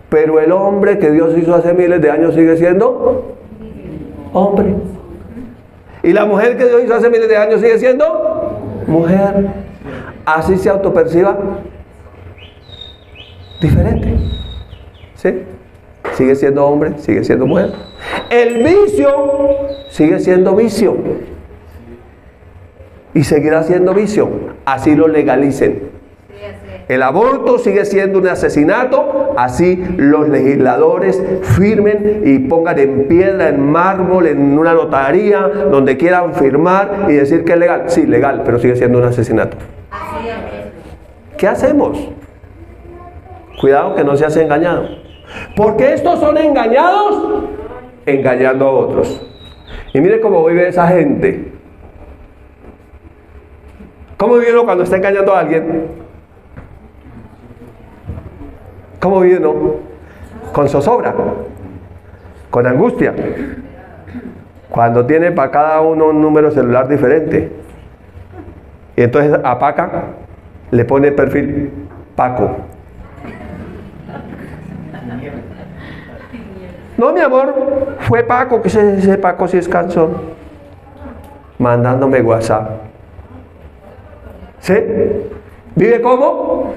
Pero el hombre que Dios hizo hace miles de años sigue siendo hombre. Y la mujer que Dios hizo hace miles de años sigue siendo mujer. Así se autoperciba diferente. ¿Sí? Sigue siendo hombre, sigue siendo mujer. El vicio sigue siendo vicio. Y seguirá siendo vicio. Así lo legalicen. El aborto sigue siendo un asesinato, así los legisladores firmen y pongan en piedra, en mármol, en una notaría, donde quieran firmar y decir que es legal. Sí, legal, pero sigue siendo un asesinato. ¿Qué hacemos? Cuidado que no seas engañado. Porque estos son engañados, engañando a otros. Y mire cómo vive esa gente. ¿Cómo vive uno cuando está engañando a alguien? ¿Cómo vive uno? Con zozobra, con angustia. Cuando tiene para cada uno un número celular diferente. Y entonces a Paca le pone el perfil Paco. No, mi amor, fue Paco, que ese Paco sí es cansón. Mandándome WhatsApp. ¿Sí? ¿Vive cómo?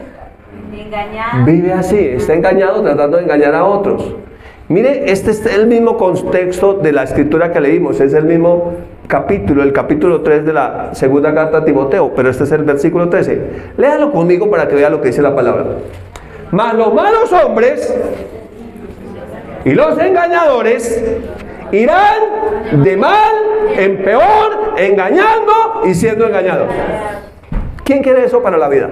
Engañado. Vive así, está engañado tratando de engañar a otros. Mire, este es el mismo contexto de la escritura que leímos, es el mismo capítulo, el capítulo 3 de la segunda carta a Timoteo, pero este es el versículo 13. Léalo conmigo para que vea lo que dice la palabra. Mas los malos hombres y los engañadores irán de mal en peor, engañando y siendo engañados. ¿Quién quiere eso para la vida?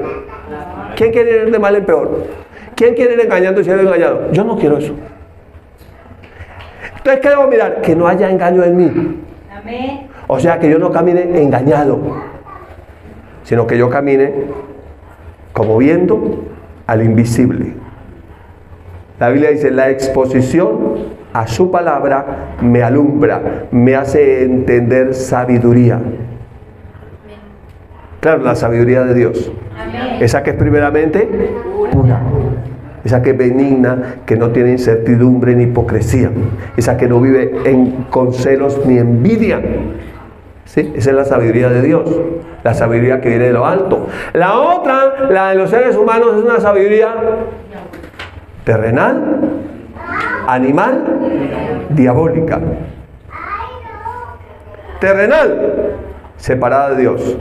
¿Quién quiere ir de mal en peor? ¿Quién quiere ir engañando y siendo engañado? Yo no quiero eso. Entonces, ¿qué debo mirar? Que no haya engaño en mí. Amén. O sea, que yo no camine engañado, sino que yo camine como viendo al invisible. La Biblia dice, la exposición a su palabra me alumbra, me hace entender sabiduría. Claro, la sabiduría de Dios. Amén. Esa que es primeramente pura. Esa que es benigna, que no tiene incertidumbre ni hipocresía. Esa que no vive con celos ni envidia. ¿Sí? Esa es la sabiduría de Dios. La sabiduría que viene de lo alto. La otra, la de los seres humanos, es una sabiduría terrenal, animal, diabólica. Terrenal, separada de Dios.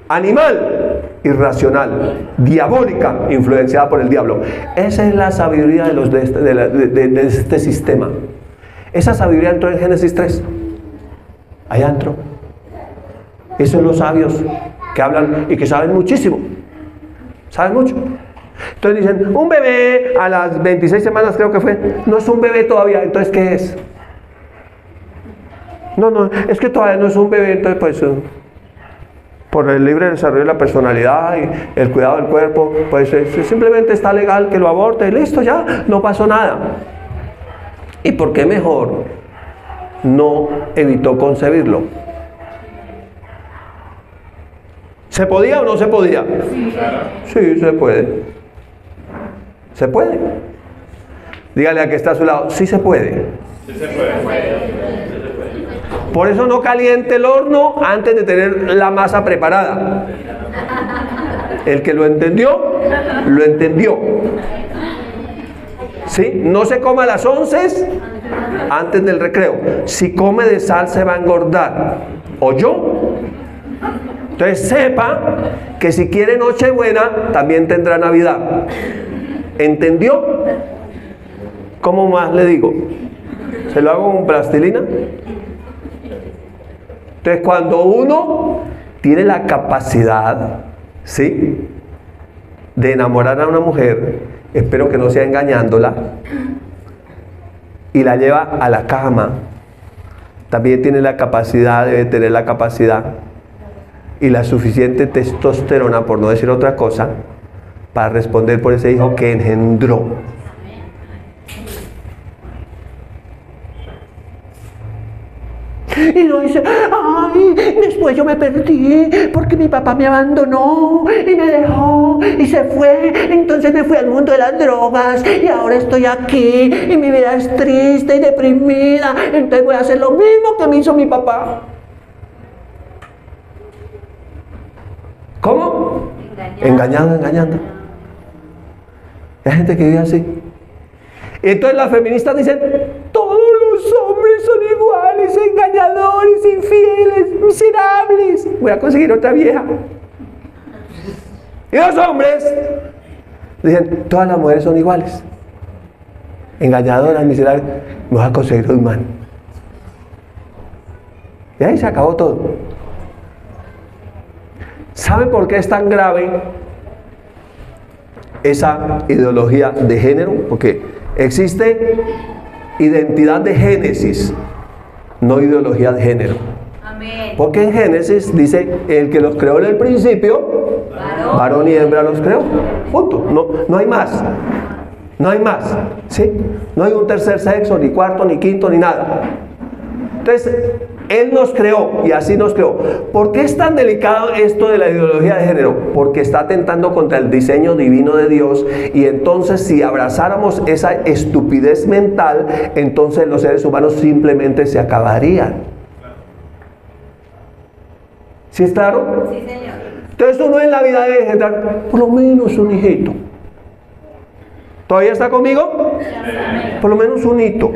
Animal, irracional, diabólica, influenciada por el diablo. Esa es la sabiduría de este sistema. Esa sabiduría entró en Génesis 3. Allá entró. Esos son los sabios que hablan y que saben muchísimo. Saben mucho. Entonces dicen, un bebé a las 26 semanas creo que fue, no es un bebé todavía, entonces ¿qué es? No, es que todavía no es un bebé, entonces pues por el libre desarrollo de la personalidad y el cuidado del cuerpo, pues simplemente está legal que lo aborte y listo, ya, no pasó nada. ¿Y por qué mejor no evitó concebirlo? ¿Se podía o no se podía? Sí, se puede. ¿Se puede? Dígale al que está a su lado, sí se puede. Sí se puede. Por eso no caliente el horno antes de tener la masa preparada. El que lo entendió, lo entendió. ¿Sí? No se coma a las 11 antes del recreo. Si come de sal se va a engordar. ¿Oyó? Entonces sepa que si quiere Nochebuena, también tendrá Navidad. ¿Entendió? ¿Cómo más le digo? ¿Se lo hago con plastilina? Entonces cuando uno tiene la capacidad, ¿sí?, de enamorar a una mujer, espero que no sea engañándola, y la lleva a la cama, también tiene la capacidad, debe tener la capacidad y la suficiente testosterona, por no decir otra cosa, para responder por ese hijo que engendró. Y no dice, ay, después yo me perdí porque mi papá me abandonó y me dejó y se fue. Entonces me fui al mundo de las drogas y ahora estoy aquí y mi vida es triste y deprimida. Entonces voy a hacer lo mismo que me hizo mi papá. ¿Cómo? Engañando. Hay gente que vive así. Entonces las feministas dicen, todos los hombres son iguales, engañadores, infieles, miserables. Voy a conseguir otra vieja. Y los hombres dicen, todas las mujeres son iguales, engañadoras, miserables. Me voy a conseguir un man. Y ahí se acabó todo. ¿Saben por qué es tan grave esa ideología de género? Porque existe identidad de Génesis, no ideología de género. Amén. Porque en Génesis dice, el que los creó en el principio, varón y hembra los creó. Punto. No hay más. No hay más. ¿Sí? No hay un tercer sexo, ni cuarto, ni quinto, ni nada. Entonces, Él nos creó y así nos creó. ¿Por qué es tan delicado esto de la ideología de género? Porque está atentando contra el diseño divino de Dios, y entonces si abrazáramos esa estupidez mental, entonces los seres humanos simplemente se acabarían. ¿Sí es claro? Sí, Señor. Entonces uno en la vida debe engendrar por lo menos un hijito. ¿Todavía está conmigo? Por lo menos un hito,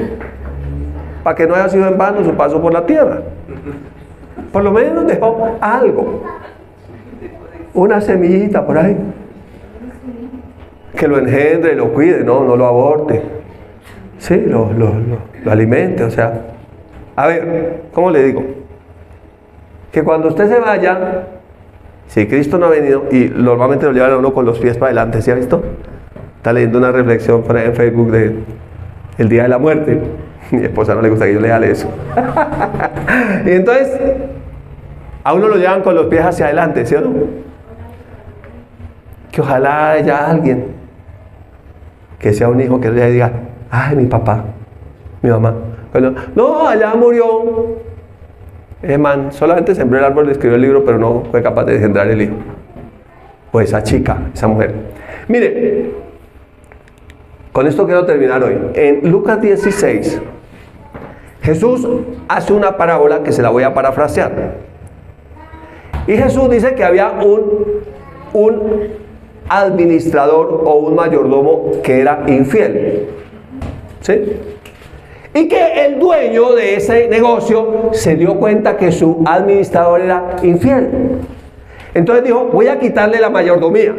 para que no haya sido en vano su paso por la tierra. Por lo menos dejó algo, una semillita por ahí, que lo engendre, lo cuide, no lo aborte, sí, lo alimente. O sea, a ver, ¿cómo le digo? Que cuando usted se vaya, si Cristo no ha venido, y normalmente lo llevan a uno con los pies para adelante, ¿sí ha visto? Está leyendo una reflexión por ahí en Facebook de el día de la muerte. Mi esposa no le gusta que yo lea eso. Y entonces, a uno lo llevan con los pies hacia adelante, ¿sí o no? Que ojalá haya alguien que sea un hijo que le diga, ay, mi papá, mi mamá. Bueno, no, allá murió. Man, solamente sembró el árbol, escribió el libro, pero no fue capaz de engendrar el hijo. O esa chica, esa mujer. Mire, con esto quiero terminar hoy. En Lucas 16, Jesús hace una parábola que se la voy a parafrasear. Y Jesús dice que había un administrador o un mayordomo que era infiel. ¿Sí? Y que el dueño de ese negocio se dio cuenta que su administrador era infiel. Entonces dijo, voy a quitarle la mayordomía.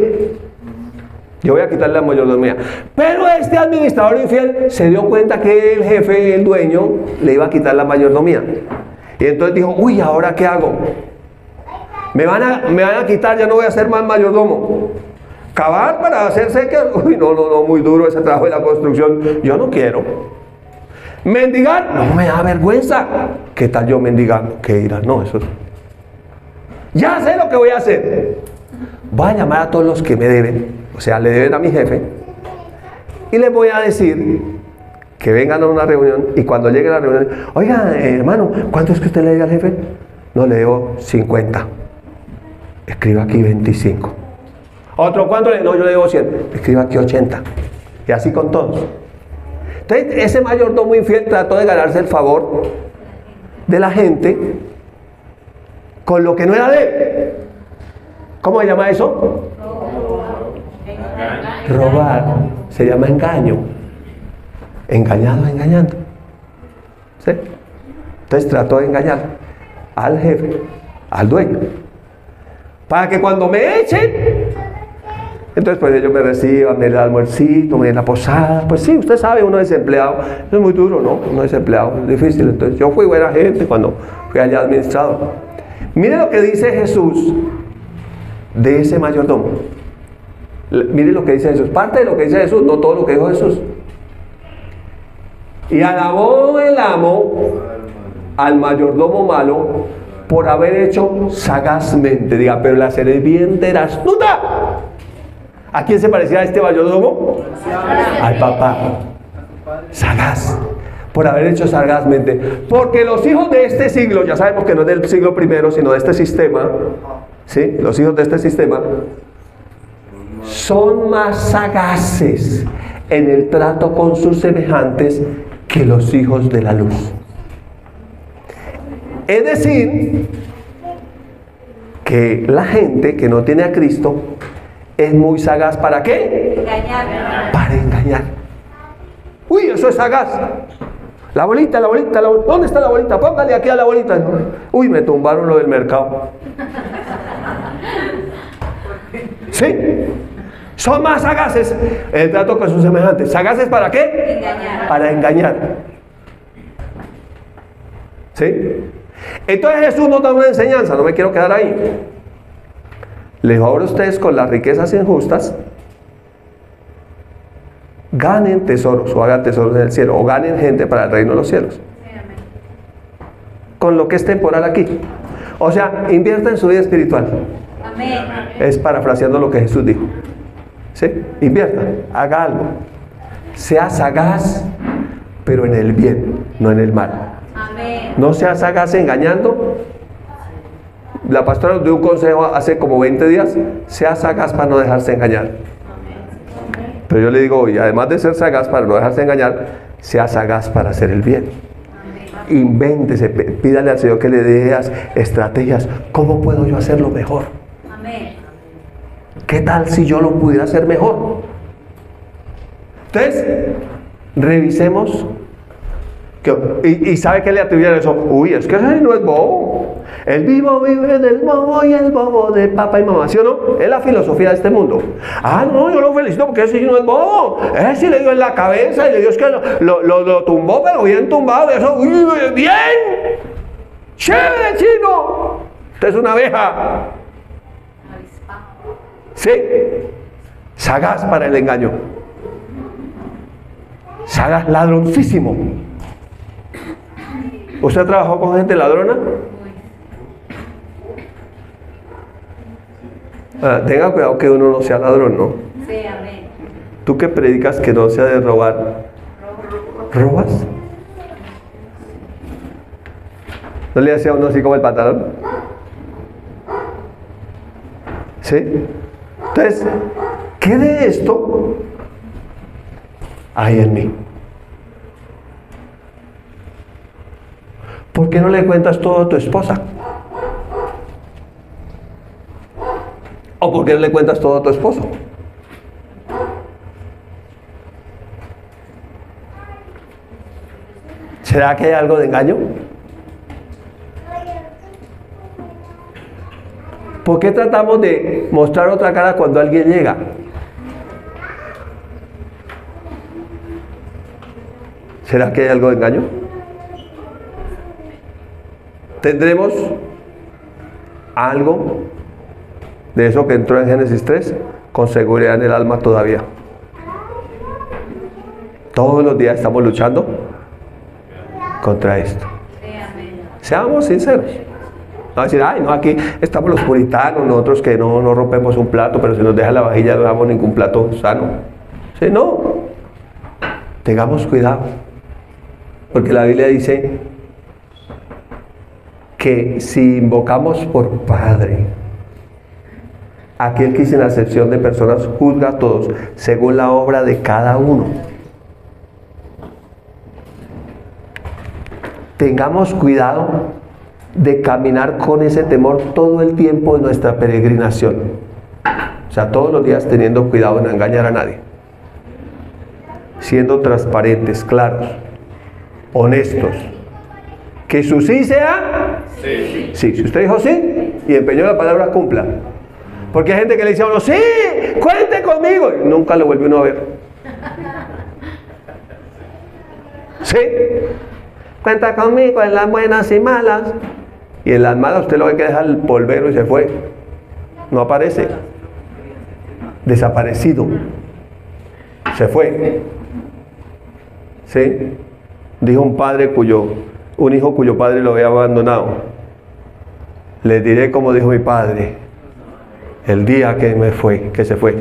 Yo voy a quitarle la mayordomía. Pero este administrador infiel se dio cuenta que el jefe, el dueño, le iba a quitar la mayordomía. Y entonces dijo, uy, ¿ahora qué hago? Me van a quitar, ya no voy a ser más mayordomo. Cavar para hacerse que... Uy, no, muy duro ese trabajo de la construcción. Yo no quiero. Mendigar, no me da vergüenza. ¿Qué tal yo mendigando? ¿Qué dirán? No, eso... Ya sé lo que voy a hacer. Voy a llamar a todos los que me deben, o sea, le deben a mi jefe, y les voy a decir que vengan a una reunión, y cuando llegue a la reunión, oiga, hermano, ¿cuánto es que usted le debe al jefe? No, le debo 50. Escriba aquí 25. Otro, ¿cuánto le? No, yo le debo 100. Escriba aquí 80. Y así con todos. Entonces, ese mayordomo infiel trató de ganarse el favor de la gente con lo que no era de él. ¿Cómo se llama eso? Robar. Se llama engaño. Engañando. ¿Sí? Entonces trató de engañar al jefe, al dueño, para que cuando me echen, entonces pues ellos me reciban, me den el almuercito, me den la posada. Pues sí, usted sabe, uno desempleado, es muy duro, ¿no? Uno desempleado, es difícil. Entonces yo fui buena gente cuando fui allá administrador. Mire lo que dice Jesús de ese mayordomo. Mire lo que dice Jesús. Parte de lo que dice Jesús, no todo lo que dijo Jesús. Y alabó el amo al mayordomo malo por haber hecho sagazmente. Diga, pero la serpiente era astuta. ¿A quién se parecía este mayordomo? Al papá. Sagaz. Por haber hecho sagazmente. Porque los hijos de este siglo, ya sabemos que no es del siglo primero, sino de este sistema, ¿sí? Los hijos de este sistema son más sagaces en el trato con sus semejantes que los hijos de la luz. Es decir, que la gente que no tiene a Cristo es muy sagaz. ¿Para qué? Engañar. Para engañar. Uy, eso es sagaz. La bolita. ¿Dónde está la bolita? Póngale aquí a la bolita. Uy, me tumbaron lo del mercado. ¿Sí? Son más sagaces en el trato con sus semejantes. ¿Sagaces para qué? Engañar. Para engañar. ¿Sí? Entonces Jesús nos da una enseñanza, no me quiero quedar ahí. Les digo, ahora ustedes con las riquezas injustas ganen tesoros o hagan tesoros en el cielo o ganen gente para el reino de los cielos. Con lo que es temporal aquí. O sea, invierta en su vida espiritual. Amén. Es parafraseando lo que Jesús dijo. ¿Sí? Invierta, haga algo. Sea sagaz, pero en el bien, no en el mal. Amén. No sea sagaz engañando. La pastora nos dio un consejo hace como 20 días. Sea sagaz para no dejarse engañar. Pero yo le digo hoy, además de ser sagaz para no dejarse engañar, sea sagaz para hacer el bien. Invéntese, pídale al Señor que le dé estrategias. ¿Cómo puedo yo hacerlo mejor? Amén. ¿Qué tal si yo lo pudiera hacer mejor? Entonces, revisemos. ¿Y sabe qué le atribuyen eso? Uy, es que ese no es bobo. El vivo vive del bobo y el bobo de papá y mamá, ¿sí o no? Es la filosofía de este mundo. Ah, no, yo lo felicito porque ese sí no es bobo. Ese sí le dio en la cabeza y le dio es que lo tumbó, pero bien tumbado. Y eso, uy, bien. Chévere, chino. Usted es una abeja. Sí. Sagaz para el engaño. Sagaz, ladroncísimo. ¿Usted trabajó con gente ladrona? Tenga cuidado que uno no sea ladrón, ¿no? Sí, amén. Tú que predicas que no sea de robar, ¿robas? ¿No le hacía a uno así como el pantalón? ¿Sí? Entonces, ¿qué de esto hay en mí? ¿Por qué no le cuentas todo a tu esposa? ¿O por qué no le cuentas todo a tu esposo? ¿Será que hay algo de engaño? ¿Por qué tratamos de mostrar otra cara cuando alguien llega? ¿Será que hay algo de engaño? ¿Tendremos algo de eso que entró en Génesis 3 con seguridad en el alma todavía? Todos los días estamos luchando contra esto. Seamos sinceros. No decir, ay, no, aquí estamos los puritanos, nosotros que no rompemos un plato, pero si nos deja la vajilla no damos ningún plato sano. Sí, no. Tengamos cuidado. Porque la Biblia dice que si invocamos por Padre, aquel que sin acepción de personas juzga a todos según la obra de cada uno. Tengamos cuidado de caminar con ese temor todo el tiempo de nuestra peregrinación. O sea, todos los días teniendo cuidado de no engañar a nadie. Siendo transparentes, claros, honestos. Que su sí sea sí. Sí, si usted dijo sí y empeñó la palabra, cumpla. Porque hay gente que le dice a uno, sí, cuente conmigo, y nunca lo vuelve uno a ver. Sí, cuenta conmigo en las buenas y malas. Y en las malas usted lo ve que deja el polvero y se fue. No aparece. Desaparecido. Se fue. ¿Sí? dijo un hijo cuyo padre lo había abandonado: les diré como dijo mi padre, el día que se fue,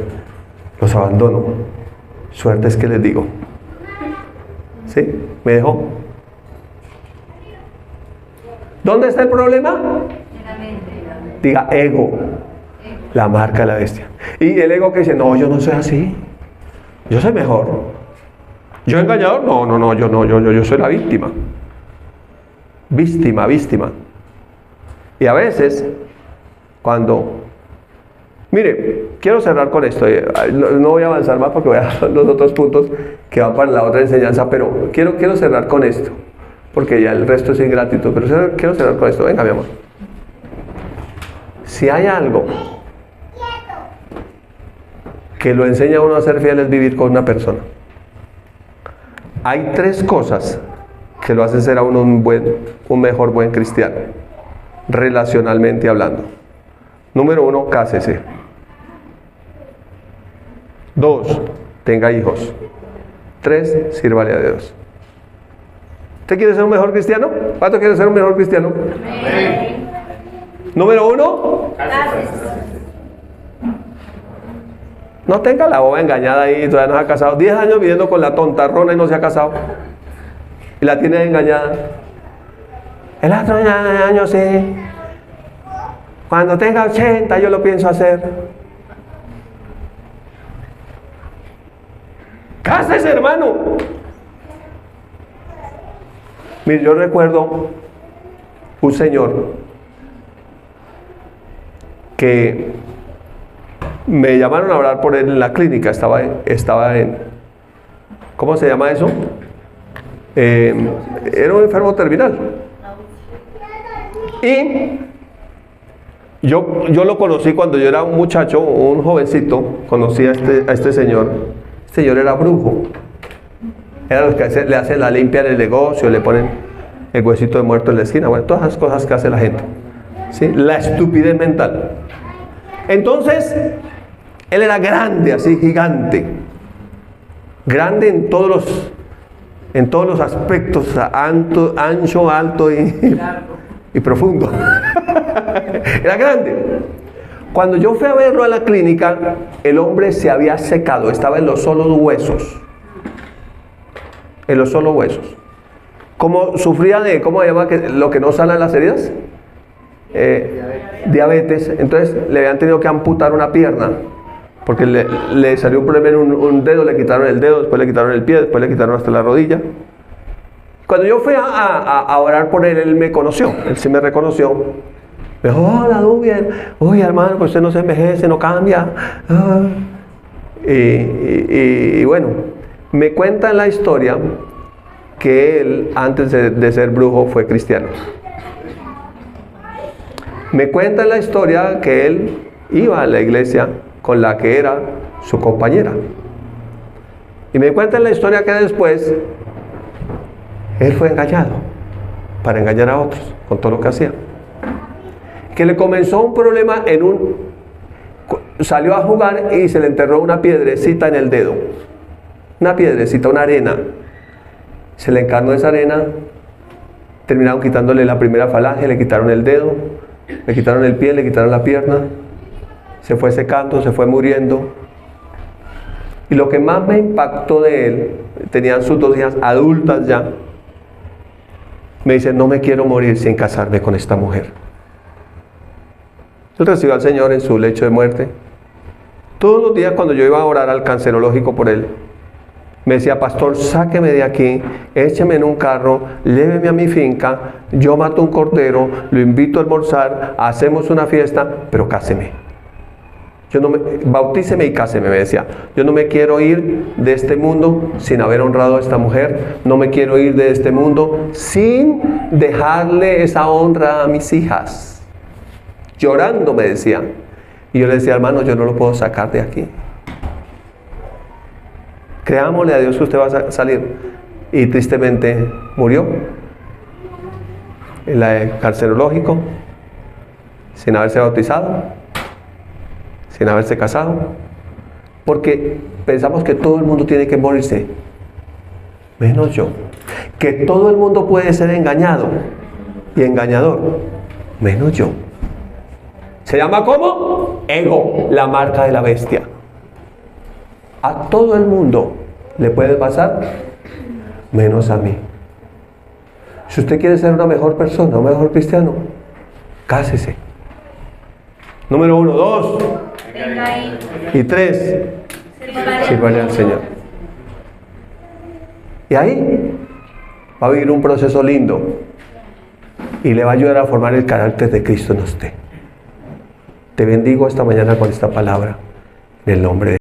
los abandono. Suerte es que les digo. ¿Sí? ¿Me dejó? ¿Dónde está el problema? En la mente. Diga ego, la marca de la bestia. Y el ego que dice: no, yo no soy así, yo soy mejor. ¿Yo engañador? No, yo soy la víctima. Víctima. Y a veces, mire, quiero cerrar con esto. No voy a avanzar más porque voy a dar los otros puntos que van para la otra enseñanza, pero quiero cerrar con esto, porque ya el resto es ingratitud. Pero quiero cerrar con esto. Venga, mi amor. Si hay algo que lo enseña a uno a ser fiel, es vivir con una persona. Hay 3 cosas que lo hacen ser a uno un mejor buen cristiano, relacionalmente hablando. Número 1, cásese. 2, tenga hijos. 3, sírvale a Dios. ¿Usted quiere ser un mejor cristiano? ¿Cuánto quiere ser un mejor cristiano? Amén. Número 1, Gracias. no tenga la boba engañada ahí, todavía no se ha casado. 10 años viviendo con la tontarrona y no se ha casado. Y la tiene engañada. El otro año sí. Cuando tenga 80 yo lo pienso hacer. ¡Cásese, hermano! Mire, yo recuerdo un señor que me llamaron a orar por él en la clínica. Estaba en ¿cómo se llama eso? Era un enfermo terminal. Y yo lo conocí cuando yo era un muchacho, un jovencito. Conocí a este señor. Este señor era brujo. Era los que le hacen la limpia en el negocio, le ponen el huesito de muerto en la esquina. Bueno, todas las cosas que hace la gente. ¿Sí? La estupidez mental. Entonces, él era grande, así, gigante. Grande en todos los aspectos, ancho, alto y profundo. Era grande. Cuando yo fui a verlo a la clínica, el hombre se había secado, estaba en los solos huesos. En los solos huesos. Como sufría de, ¿cómo se llama lo que no sanan las heridas? Diabetes. Entonces le habían tenido que amputar una pierna, porque le salió un problema en un dedo, le quitaron el dedo, después le quitaron el pie, después le quitaron hasta la rodilla. Cuando yo fui a orar por él me conoció, él sí me reconoció. Me dijo: hola, bien. Uy, hermano, pues usted no se envejece, no cambia. Y bueno, me cuenta en la historia que él, antes de ser brujo, fue cristiano. Me cuenta en la historia que él iba a la iglesia con la que era su compañera. Y me cuenta en la historia que después él fue engañado para engañar a otros con todo lo que hacía. Que le comenzó un problema salió a jugar y se le enterró una piedrecita en el dedo. Una piedrecita, una arena. Se le encarnó esa arena, terminaron quitándole la primera falange, le quitaron el dedo, le quitaron el pie, le quitaron la pierna. Se fue secando, se fue muriendo. Y lo que más me impactó de él, tenían sus 2 hijas adultas ya, me dice: no me quiero morir sin casarme con esta mujer. Yo recibí al Señor en su lecho de muerte. Todos los días cuando yo iba a orar al cancerológico por él, me decía: pastor, sáqueme de aquí, écheme en un carro, lléveme a mi finca, yo mato un cordero, lo invito a almorzar, hacemos una fiesta, pero cáseme. Bautíceme y cáseme, me decía. Yo no me quiero ir de este mundo sin haber honrado a esta mujer, no me quiero ir de este mundo sin dejarle esa honra a mis hijas. Llorando me decía. Y yo le decía: hermano, yo no lo puedo sacar de aquí. Creámosle a Dios que usted va a salir. Y tristemente murió en el carcerológico, sin haberse bautizado, sin haberse casado, porque pensamos que todo el mundo tiene que morirse, menos yo. que todo el mundo puede ser engañado y engañador, menos yo. ¿Se llama cómo? Ego, la marca de la bestia. A todo el mundo le puede pasar, menos a mí. Si usted quiere ser una mejor persona, un mejor cristiano, cásese. Número 1, 2 y 3, sírvale al Señor. Y ahí va a vivir un proceso lindo y le va a ayudar a formar el carácter de Cristo en usted. Te bendigo esta mañana con esta palabra en el nombre de